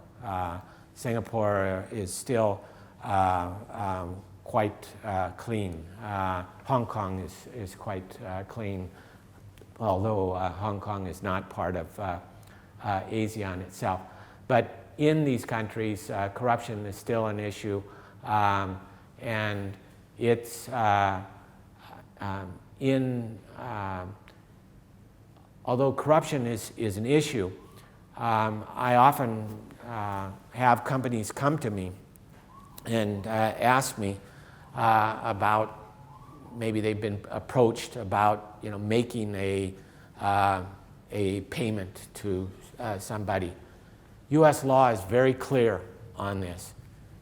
S3: Singapore is still quite clean. Hong Kong is quite clean, although Hong Kong is not part of ASEAN itself. But in these countries, corruption is still an issue, and it's although corruption is an issue, I often have companies come to me and ask me about, maybe they've been approached about making a payment to somebody. U.S. law is very clear on this.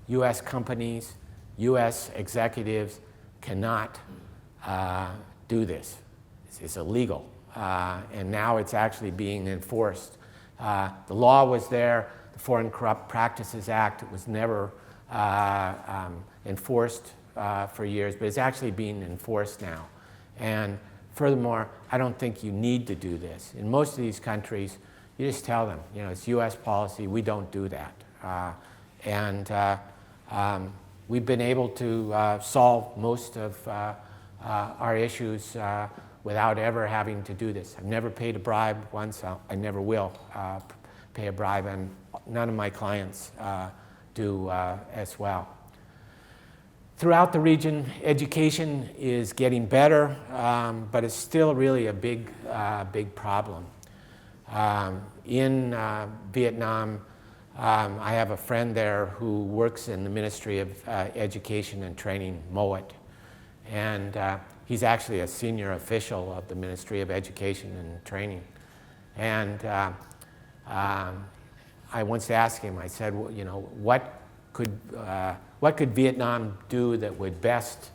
S3: U.S. companies, U.S. executives cannot do this. It's illegal, and now it's actually being enforced. The law was there, the Foreign Corrupt Practices Act. It was never enforced for years, but it's actually being enforced now. And furthermore, I don't think you need to do this. In most of these countries, you just tell them, it's U.S. policy, we don't do that. We've been able to solve most of our issues without ever having to do this. I've never paid a bribe once. I never will pay a bribe, and none of my clients do as well. Throughout the region, education is getting better, but it's still really a big problem. In Vietnam, I have a friend there who works in the Ministry of Education and Training, MOET, and he's actually a senior official of the Ministry of Education and Training. And I once asked him, I said, well, what could Vietnam do that would best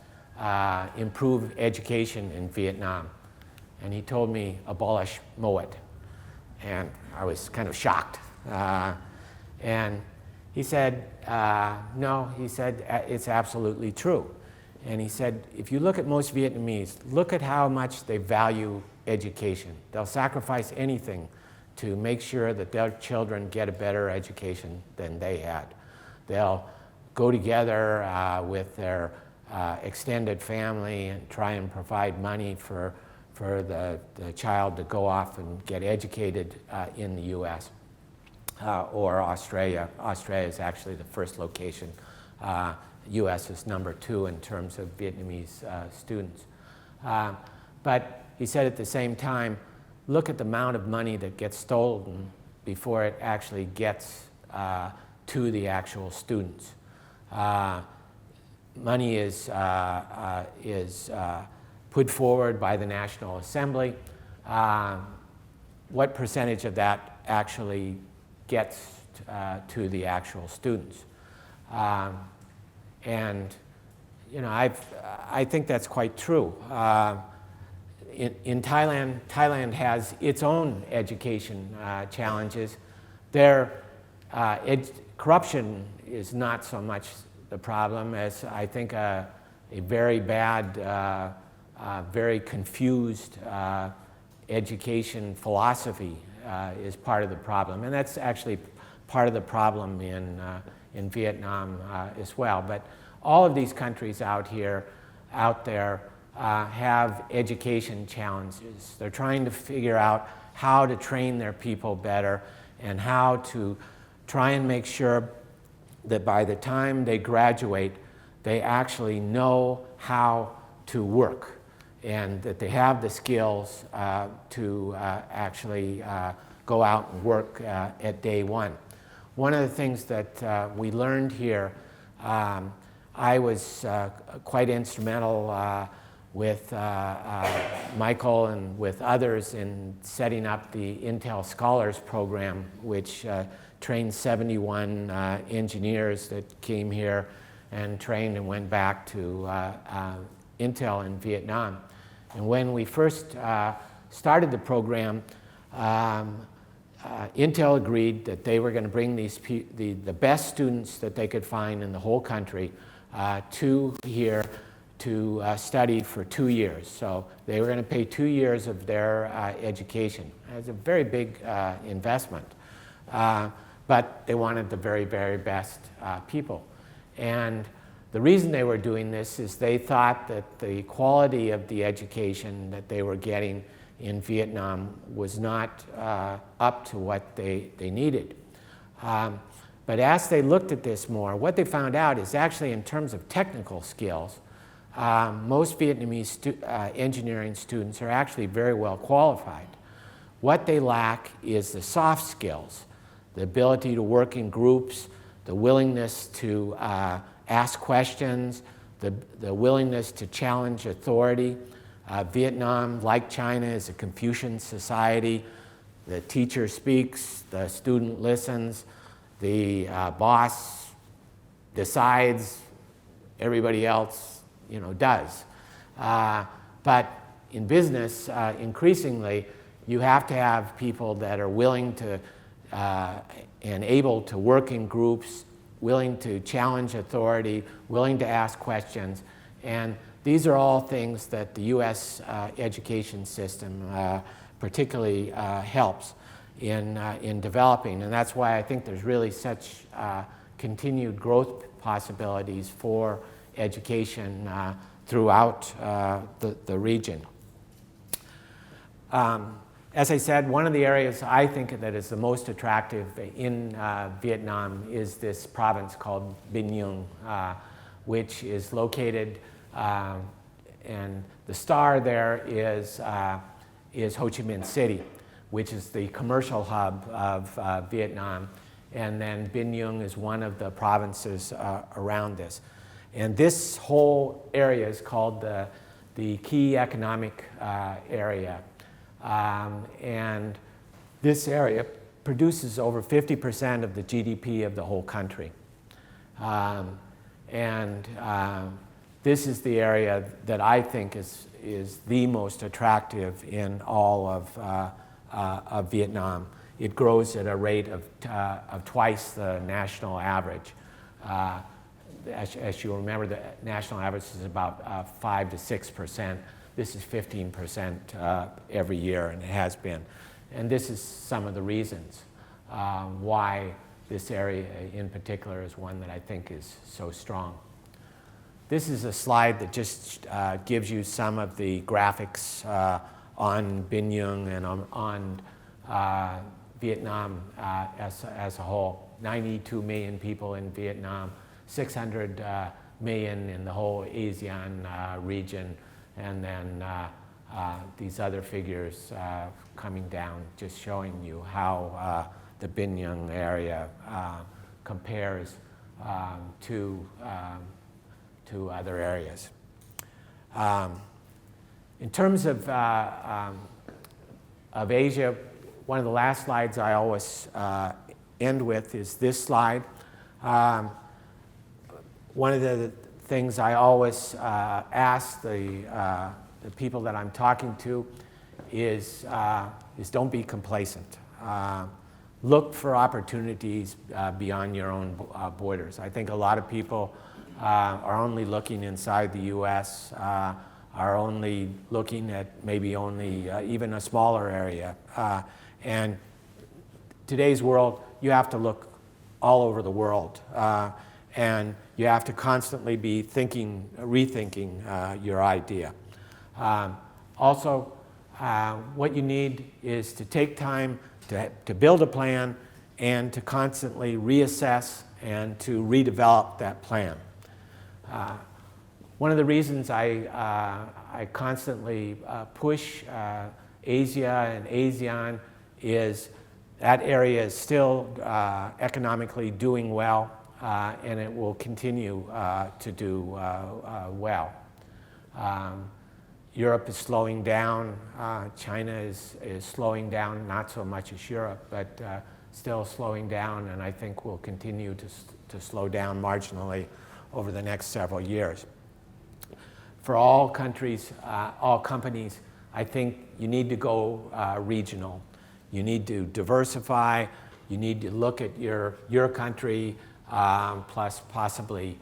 S3: improve education in Vietnam? And he told me, abolish MOET. And I was kind of shocked. And he said, no, he said, it's absolutely true. And he said, if you look at most Vietnamese, look at how much they value education. They'll sacrifice anything to make sure that their children get a better education than they had. They'll go together with their extended family and try and provide money for the child to go off and get educated in the U.S. Or Australia. Australia is actually the first location. U.S. is number 2 in terms of Vietnamese students. But he said at the same time, look at the amount of money that gets stolen before it actually gets to the actual students. Money is put forward by the National Assembly. What percentage of that actually gets to the actual students? And you know, I think that's quite true. In Thailand, Thailand has its own education challenges. Their corruption is not so much the problem as I think a very bad, very confused education philosophy is part of the problem, and that's actually part of the problem in Vietnam as well. But all of these countries out there have education challenges. They're trying to figure out how to train their people better and how to try and make sure that by the time they graduate, they actually know how to work and that they have the skills to actually go out and work at day one. One of the things that we learned here, I was quite instrumental with Michael and with others in setting up the Intel Scholars Program, which trained 71 engineers that came here and trained and went back to Intel in Vietnam. And when we first started the program, Intel agreed that they were going to bring the best students that they could find in the whole country to here to study for 2 years. So they were going to pay 2 years of their education. It's a very big investment. But they wanted the very, very best people. And the reason they were doing this is they thought that the quality of the education that they were getting in Vietnam was not up to what they needed. But as they looked at this more, what they found out is actually in terms of technical skills, most Vietnamese engineering students are actually very well qualified. What they lack is the soft skills, the ability to work in groups, the willingness to ask questions, the willingness to challenge authority. Vietnam, like China, is a Confucian society. The teacher speaks, the student listens, the boss decides, everybody else, you know, does. But in business, increasingly, you have to have people that are willing to and able to work in groups, willing to challenge authority, willing to ask questions. And these are all things that the U.S. education system particularly helps in developing. And that's why I think there's really such continued growth possibilities for education throughout the region. As I said, one of the areas I think that is the most attractive in Vietnam is this province called Binh Nhung, which is located, and the star there is Ho Chi Minh City, which is the commercial hub of Vietnam. And then Binh Nhung is one of the provinces around this. And this whole area is called the Key Economic Area. And this area produces over 50% of the GDP of the whole country. This is the area that I think is the most attractive in all of Vietnam. It grows at a rate of twice the national average. As you remember, the national average is about 5 to 6%. This is 15% every year, and it has been. And this is some of the reasons why this area in particular is one that I think is so strong. This is a slide that just gives you some of the graphics on Binh Nhung and on Vietnam as a whole. 92 million people in Vietnam, 600 million in the whole ASEAN region, and then these other figures coming down, just showing you how the Binh Nhung area compares to other areas. In terms of Asia, one of the last slides I always end with is this slide. One of the things I always ask the people that I'm talking to is don't be complacent. Look for opportunities beyond your own borders. I think a lot of people are only looking inside the U.S., are only looking at maybe only even a smaller area. And today's world, you have to look all over the world. And you have to constantly be rethinking your idea. Also, what you need is to take time to build a plan and to constantly reassess and to redevelop that plan. One of the reasons I constantly push Asia and ASEAN is that area is still economically doing well, and it will continue to do well. Europe is slowing down. China is slowing down, not so much as Europe, but still slowing down, and I think will continue to slow down marginally over the next several years. For all countries, all companies, I think you need to go regional. You need to diversify. You need to look at your country plus possibly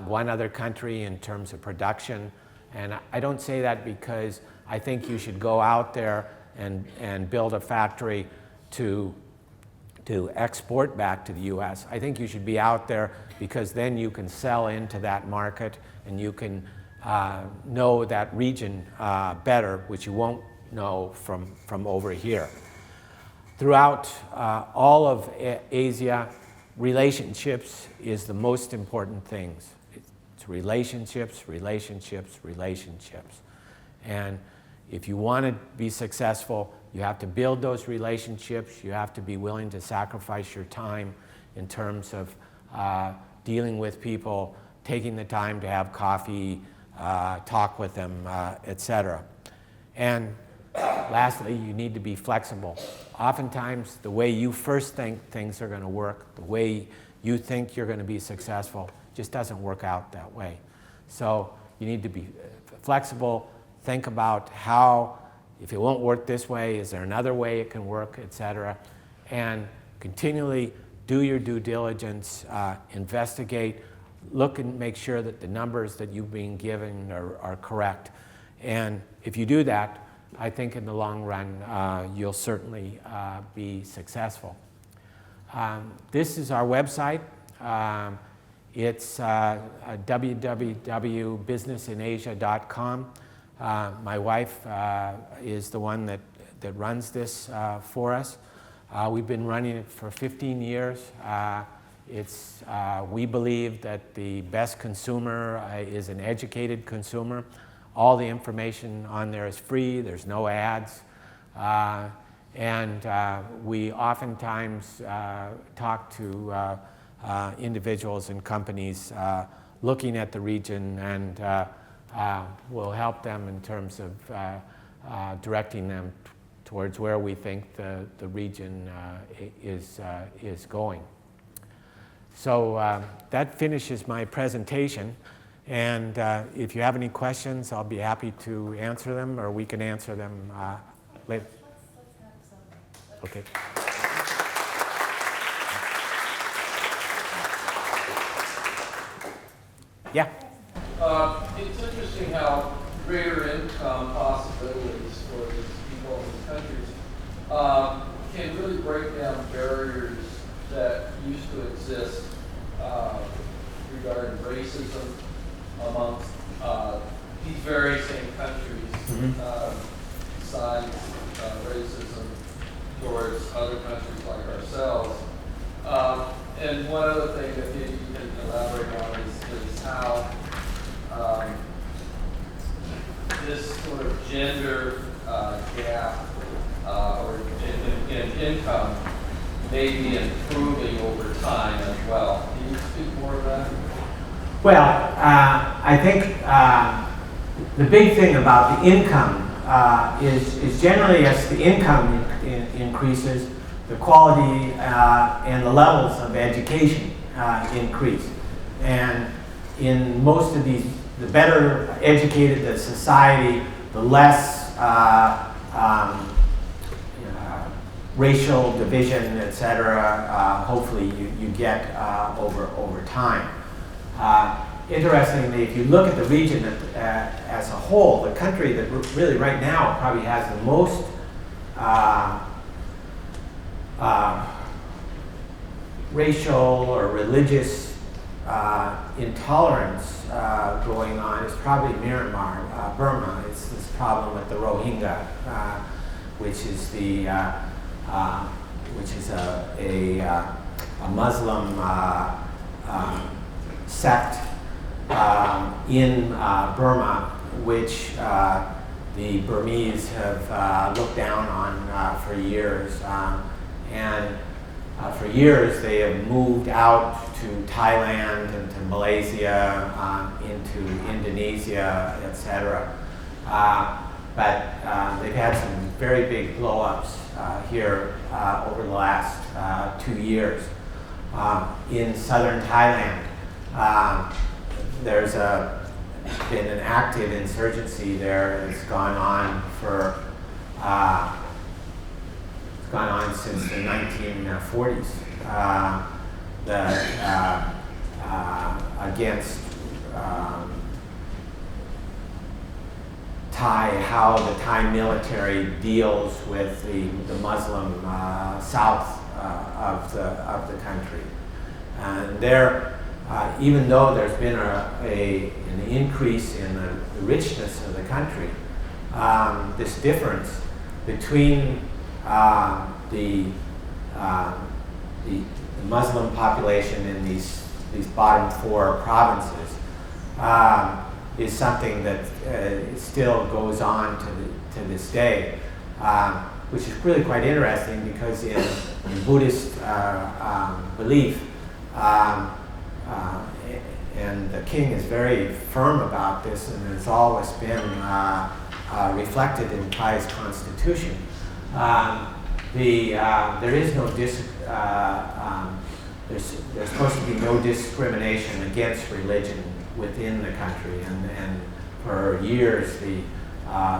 S3: one other country in terms of production. And I don't say that because I think you should go out there and build a factory to export back to the U.S. I think you should be out there because then you can sell into that market and you can know that region better, which you won't know from over here. Throughout all of Asia, relationships is the most important thing. It's relationships, relationships, relationships. And if you want to be successful, you have to build those relationships. You have to be willing to sacrifice your time in terms of dealing with people, taking the time to have coffee, talk with them, etc. And lastly, you need to be flexible. Oftentimes, the way you first think things are going to work, the way you think you're going to be successful, just doesn't work out that way. So you need to be flexible, think about how, if it won't work this way, is there another way it can work, etc. And continually do your due diligence, investigate, look and make sure that the numbers that you've been given are correct. And if you do that, I think in the long run, you'll certainly be successful. This is our website. It's www.businessinasia.com. My wife is the one that runs this for us. We've been running it for 15 years. We believe that the best consumer is an educated consumer. All the information on there is free. There's no ads. And we oftentimes talk to individuals and companies looking at the region, and will help them in terms of directing them towards where we think the region is going. So that finishes my presentation. And if you have any questions, I'll be happy to answer them, or we can answer them later.
S4: Let's have some.
S3: Okay. Yeah.
S5: It's interesting how greater income possibilities for these people in these countries can really break down barriers that used to exist regarding racism amongst these very same countries, besides racism towards other countries like ourselves. And one other thing that maybe you can elaborate on is how this sort of gender gap or in income may be improving over time as well. Can you speak more of that?
S3: Well, I think the big thing about the income is generally as the income increases, the quality and the levels of education increase. And in most of these, the better educated the society, the less racial division, etc. Hopefully you get over time. Interestingly, if you look at the region as a whole, the country that really right now probably has the most racial or religious intolerance going on is probably Myanmar, Burma. It's this problem with the Rohingya, which is a Muslim sect in Burma, which the Burmese have looked down on for years. And for years they have moved out to Thailand and to Malaysia, into Indonesia, etc. But they've had some very big blow-ups here over the last 2 years. In southern Thailand, there's been an active insurgency there. It's gone on since the 1940s. Against how the Thai military deals with the Muslim south of the country, and there, even though there's been an increase in the richness of the country, this difference between the Muslim population in these bottom 4 provinces is something that still goes on to this day, which is really quite interesting because in Buddhist belief, and the king is very firm about this, and it's always been reflected in Thai's constitution. There is no there's supposed to be no discrimination against religion within the country, and for years the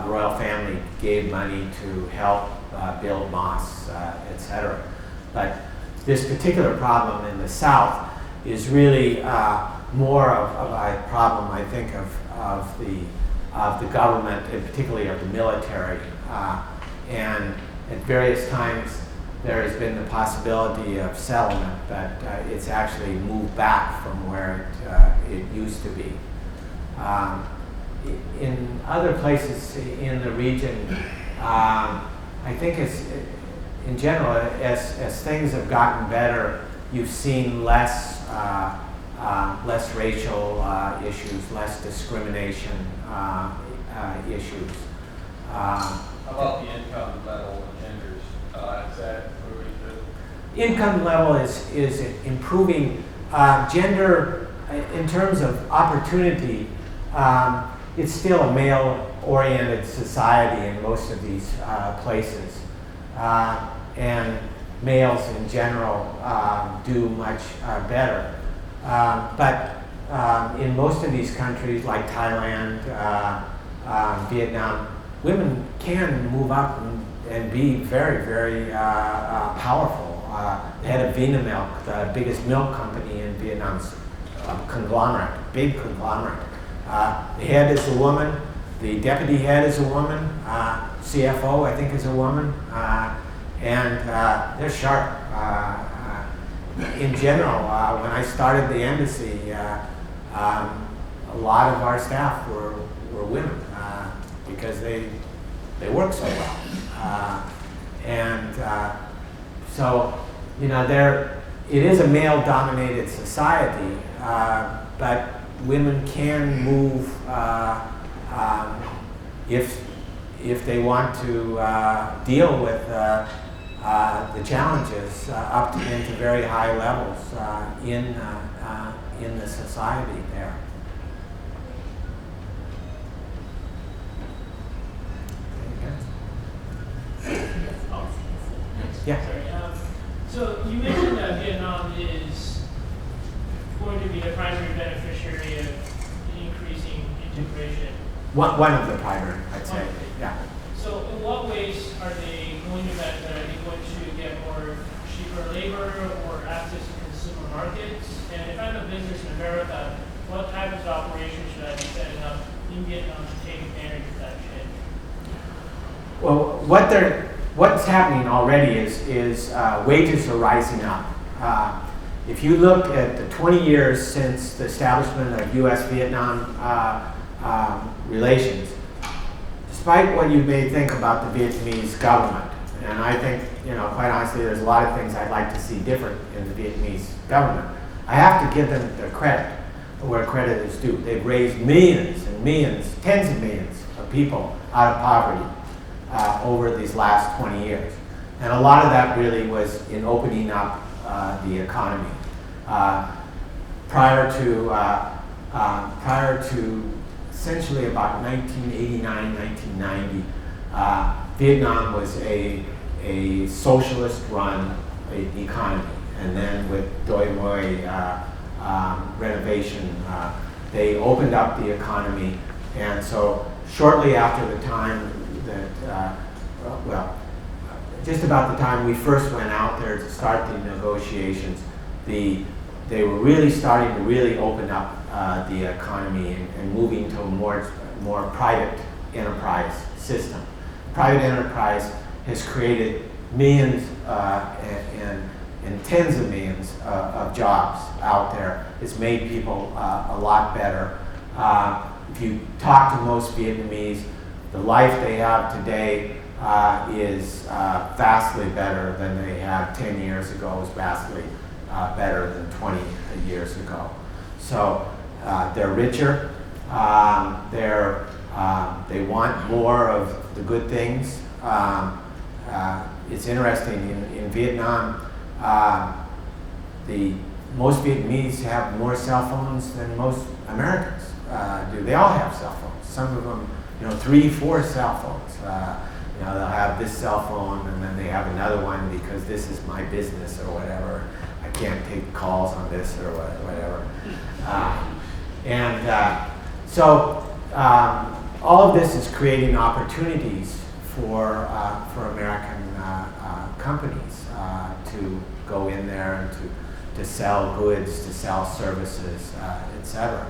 S3: royal family gave money to help build mosques, etc. But this particular problem in the south is really more of a problem, I think, of the government, and particularly of the military. And at various times there has been the possibility of settlement, but it's actually moved back from where it used to be. In other places in the region, I think in general, as things have gotten better, you've seen less racial issues, less discrimination issues.
S5: How about the income level and genders? Is that improving too?
S3: Income level is improving. Gender, in terms of opportunity, it's still a male-oriented society in most of these places. And males in general do much better. But in most of these countries, like Thailand, Vietnam, women can move up and be very, very powerful. The head of Vinamilk, the biggest milk company in Vietnam's conglomerate, big conglomerate. The head is a woman, the deputy head is a woman, CFO I think is a woman, and they're sharp. In general, when I started the embassy, a lot of our staff were women because they work so well. So, you know, it is a male-dominated society, but women can move if they want to deal with the challenges up to into very high levels in the society there. Yeah.
S4: Sorry. So you mentioned that Vietnam is going to be the primary beneficiary of increasing integration.
S3: One of the primary, I'd say.
S4: Okay.
S3: Yeah.
S4: So in what ways are they going to benefit? Are they going to get more cheaper labor or access to consumer markets? And if I'm a business in America, what type of operation should I be setting up in Vietnam to take advantage of that change?
S3: Well, what's happening already is wages are rising up. If you look at the 20 years since the establishment of U.S.-Vietnam relations, despite what you may think about the Vietnamese government, and I think, quite honestly, there's a lot of things I'd like to see different in the Vietnamese government, I have to give them the credit where credit is due. They've raised millions and millions, tens of millions of people out of poverty over these last 20 years. And a lot of that really was in opening up the economy. Prior to essentially about 1989, 1990, Vietnam was a socialist-run economy. And then with Doi Moi renovation, they opened up the economy. And so shortly after the time that, just about the time we first went out there to start the negotiations, they were really starting to really open up the economy and moving to a more private enterprise system. Private enterprise has created millions and tens of millions of jobs out there. It's made people a lot better. If you talk to most Vietnamese, the life they have today is vastly better than they had 10 years ago, is vastly better than 20 years ago. So they're richer, they want more of the good things. It's interesting, in Vietnam, most Vietnamese have more cell phones than most Americans do. They all have cell phones. Some of them, 3, 4 cell phones. They'll have this cell phone and then they have another one because this is my business or whatever. I can't take calls on this or whatever. So all of this is creating opportunities for American companies to go in there and to sell goods, to sell services, etc.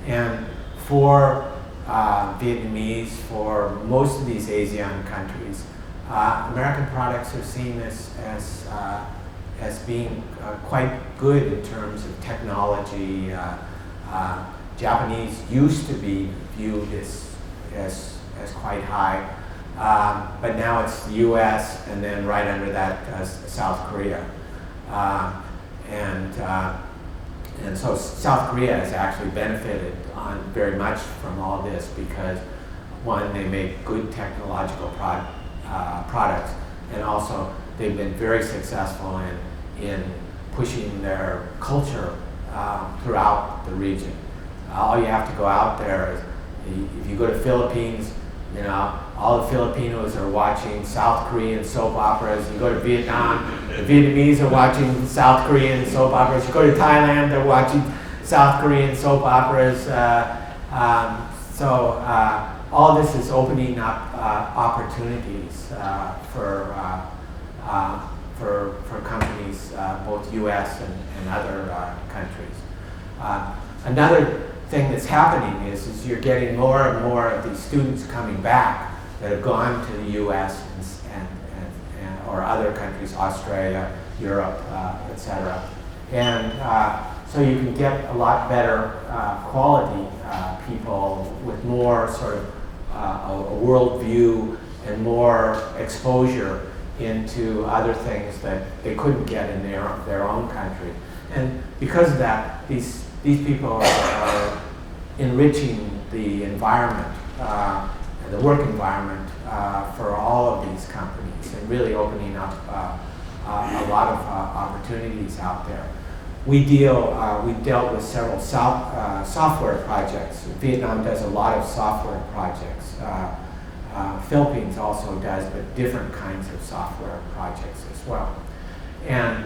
S3: And for Vietnamese, for most of these ASEAN countries, American products are seen as being quite good in terms of technology. Japanese used to be viewed as quite high, but now it's the U.S. and then right under that South Korea, and so South Korea has actually benefited very much from all this because, one, they make good technological products, and also they've been very successful in pushing their culture throughout the region. All you have to go out there is, if you go to Philippines, all the Filipinos are watching South Korean soap operas. You go to Vietnam, the Vietnamese are watching South Korean soap operas. You go to Thailand, they're watching South Korean soap operas. So all this is opening up opportunities for companies, both U.S. and other countries. Another thing that's happening is you're getting more and more of these students coming back that have gone to the U.S. or other countries, Australia, Europe, etc. And so you can get a lot better quality people with more sort of a world view and more exposure into other things that they couldn't get in their own country. And because of that, these people are enriching the environment. And the work environment for all of these companies and really opening up a lot of opportunities out there. We've dealt with several software projects. Vietnam does a lot of software projects. Philippines also does, but different kinds of software projects as well. And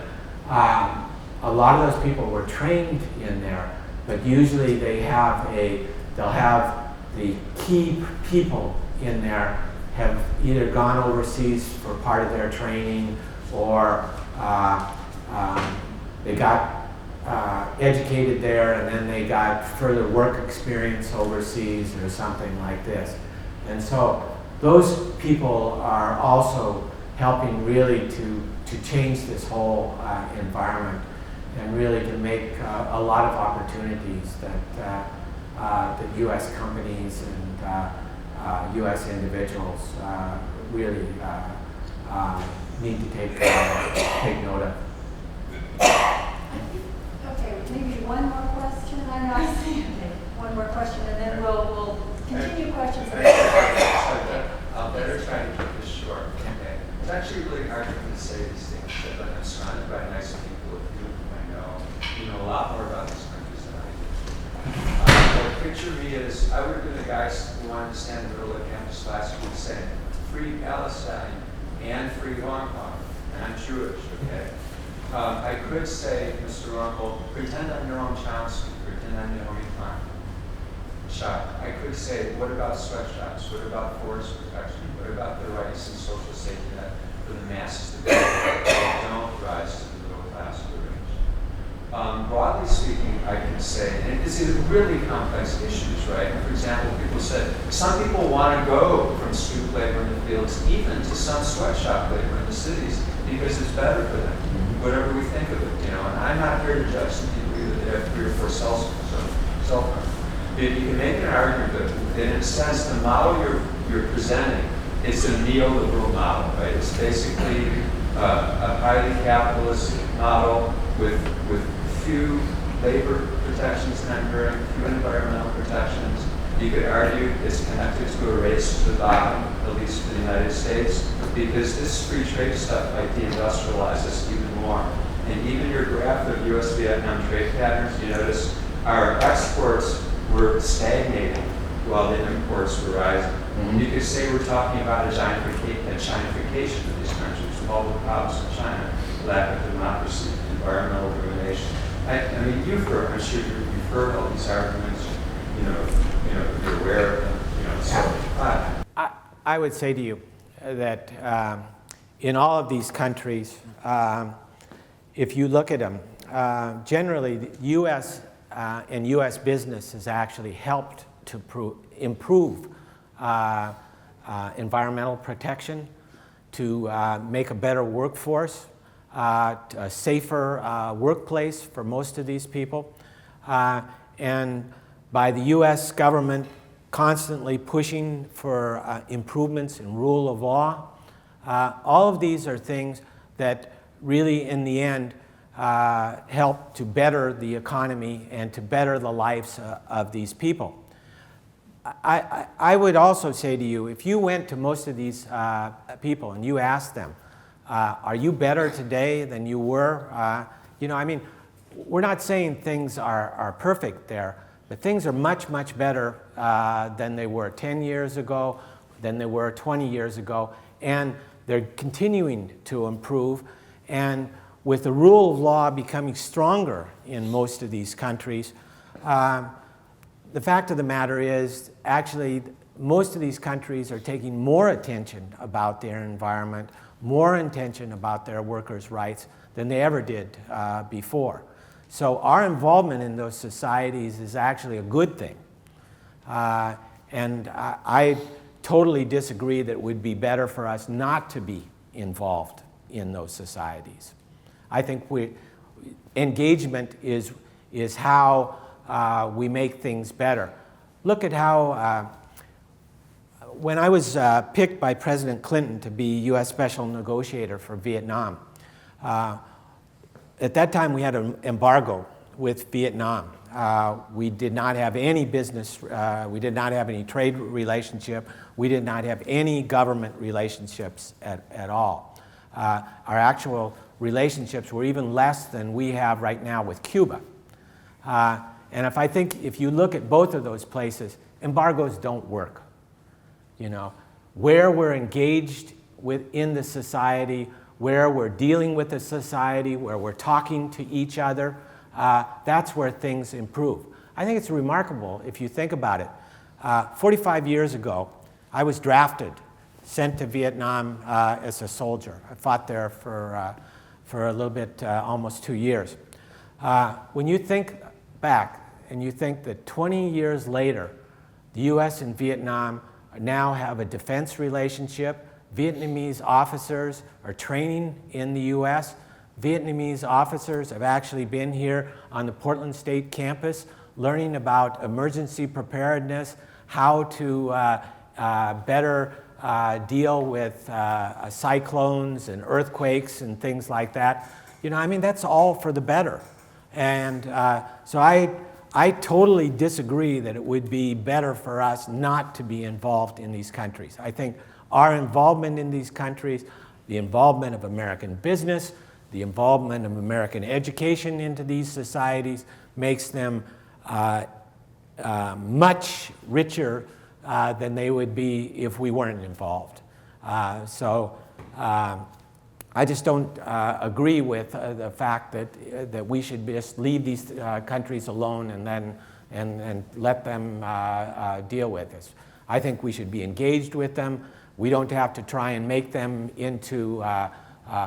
S3: a lot of those people were trained in there, but usually they'll have the key people in there have either gone overseas for part of their training, or they got educated there and then they got further work experience overseas or something like this. And so those people are also helping really to change this whole environment and really to make a lot of opportunities that U.S. companies and U.S. individuals really need to take note of.
S1: Okay, maybe one more question. I see. Okay, one more question, and then we'll continue questions.
S6: I'll better try to keep this short. Okay. It's actually really hard for me to say these things, but I'm surrounded by nice people, a few of whom I know. You know a lot more about these countries than I do. But picture me as I would have been the guys who wanted to stand in the middle of campus last week saying, free Palestine and free Hong Kong. And I'm Jewish, okay? I could say, Mr. Uncle, pretend I'm Noam Chomsky, pretend I'm Naomi Klein. I could say, what about sweatshops? What about forest protection? What about the rights and social safety net for the masses that don't rise to the middle class of the rich? Broadly speaking, I can say, and these are really complex issues, right? For example, people said, some people want to go from stoop labor in the fields even to some sweatshop labor in the cities because it's better for them, whatever we think of it, you know. And I'm not here to judge some people either. They have 3 or 4 cell phones. You can make an argument that, in a sense, the model you're presenting is a neoliberal model, right? It's basically a highly capitalist model with few labor protections, and very few environmental protections. You could argue it's connected to a race to the bottom, at least for the United States, because this free trade stuff might deindustrialize us even more. And even your graph of U.S.-Vietnam trade patterns, you notice our exports were stagnating while the imports were rising. Mm-hmm. You could say we're talking about a Chinification of these countries, all the problems in China, lack of democracy, environmental ruination. I mean, I'm sure you've heard all these arguments. You know, you're aware of them. You know, so
S3: I would say to you that in all of these countries, if you look at them, generally the U.S. And U.S. business has actually helped to improve environmental protection, to make a better workforce, a safer workplace for most of these people. And by the U.S. government constantly pushing for improvements in rule of law, all of these are things that really, in the end, help to better the economy and to better the lives of these people. I would also say to you, if you went to most of these people and you asked them, are you better today than you were? You know, I mean, we're not saying things are perfect there, but things are much, much better than they were 10 years ago, than they were 20 years ago, and they're continuing to improve. And with the rule of law becoming stronger in most of these countries, the fact of the matter is, actually, most of these countries are taking more attention about their environment, more attention about their workers' rights than they ever did before. So our involvement in those societies is actually a good thing. And I totally disagree that it would be better for us not to be involved in those societies. I think engagement is how we make things better. Look at how, when I was picked by President Clinton to be U.S. Special Negotiator for Vietnam, at that time we had an embargo with Vietnam. we did not have any business, we did not have any trade relationship, we did not have any government relationships at all. Our actual relationships were even less than we have right now with Cuba. And if you look at both of those places, embargoes don't work. You know, where we're engaged within the society, where we're dealing with the society, where we're talking to each other, that's where things improve. I think it's remarkable if you think about it. 45 years ago, I was drafted, sent to Vietnam as a soldier. I fought there for a little bit, almost 2 years. When you think back and you think that 20 years later, the US and Vietnam now have a defense relationship. Vietnamese officers are training in the US. Vietnamese officers have actually been here on the Portland State campus learning about emergency preparedness, how to better deal with cyclones and earthquakes and things like that. You know, I mean, that's all for the better. And so I totally disagree that it would be better for us not to be involved in these countries. I think our involvement in these countries, the involvement of American business, the involvement of American education into these societies makes them much richer than they would be if we weren't involved. I just don't agree with the fact that we should just leave these countries alone and let them deal with this. I think we should be engaged with them. We don't have to try and make them into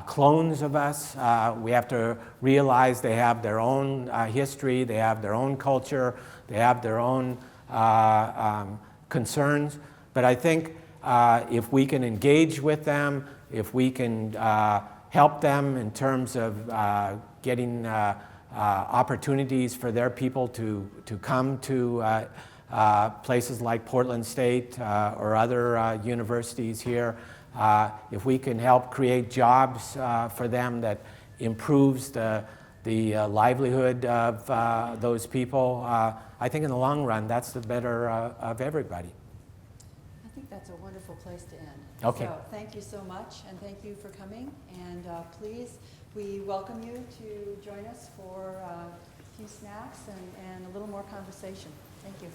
S3: clones of us. We have to realize they have their own history, they have their own culture, they have their own concerns. But I think if we can engage with them, if we can help them in terms of getting opportunities for their people to come to places like Portland State or other universities here, if we can help create jobs for them that improves the livelihood of those people, I think in the long run that's the better of everybody.
S1: I think that's a wonderful place to end.
S3: Okay.
S1: So thank you so much, and thank you for coming. And please, we welcome you to join us for a few snacks and a little more conversation. Thank you.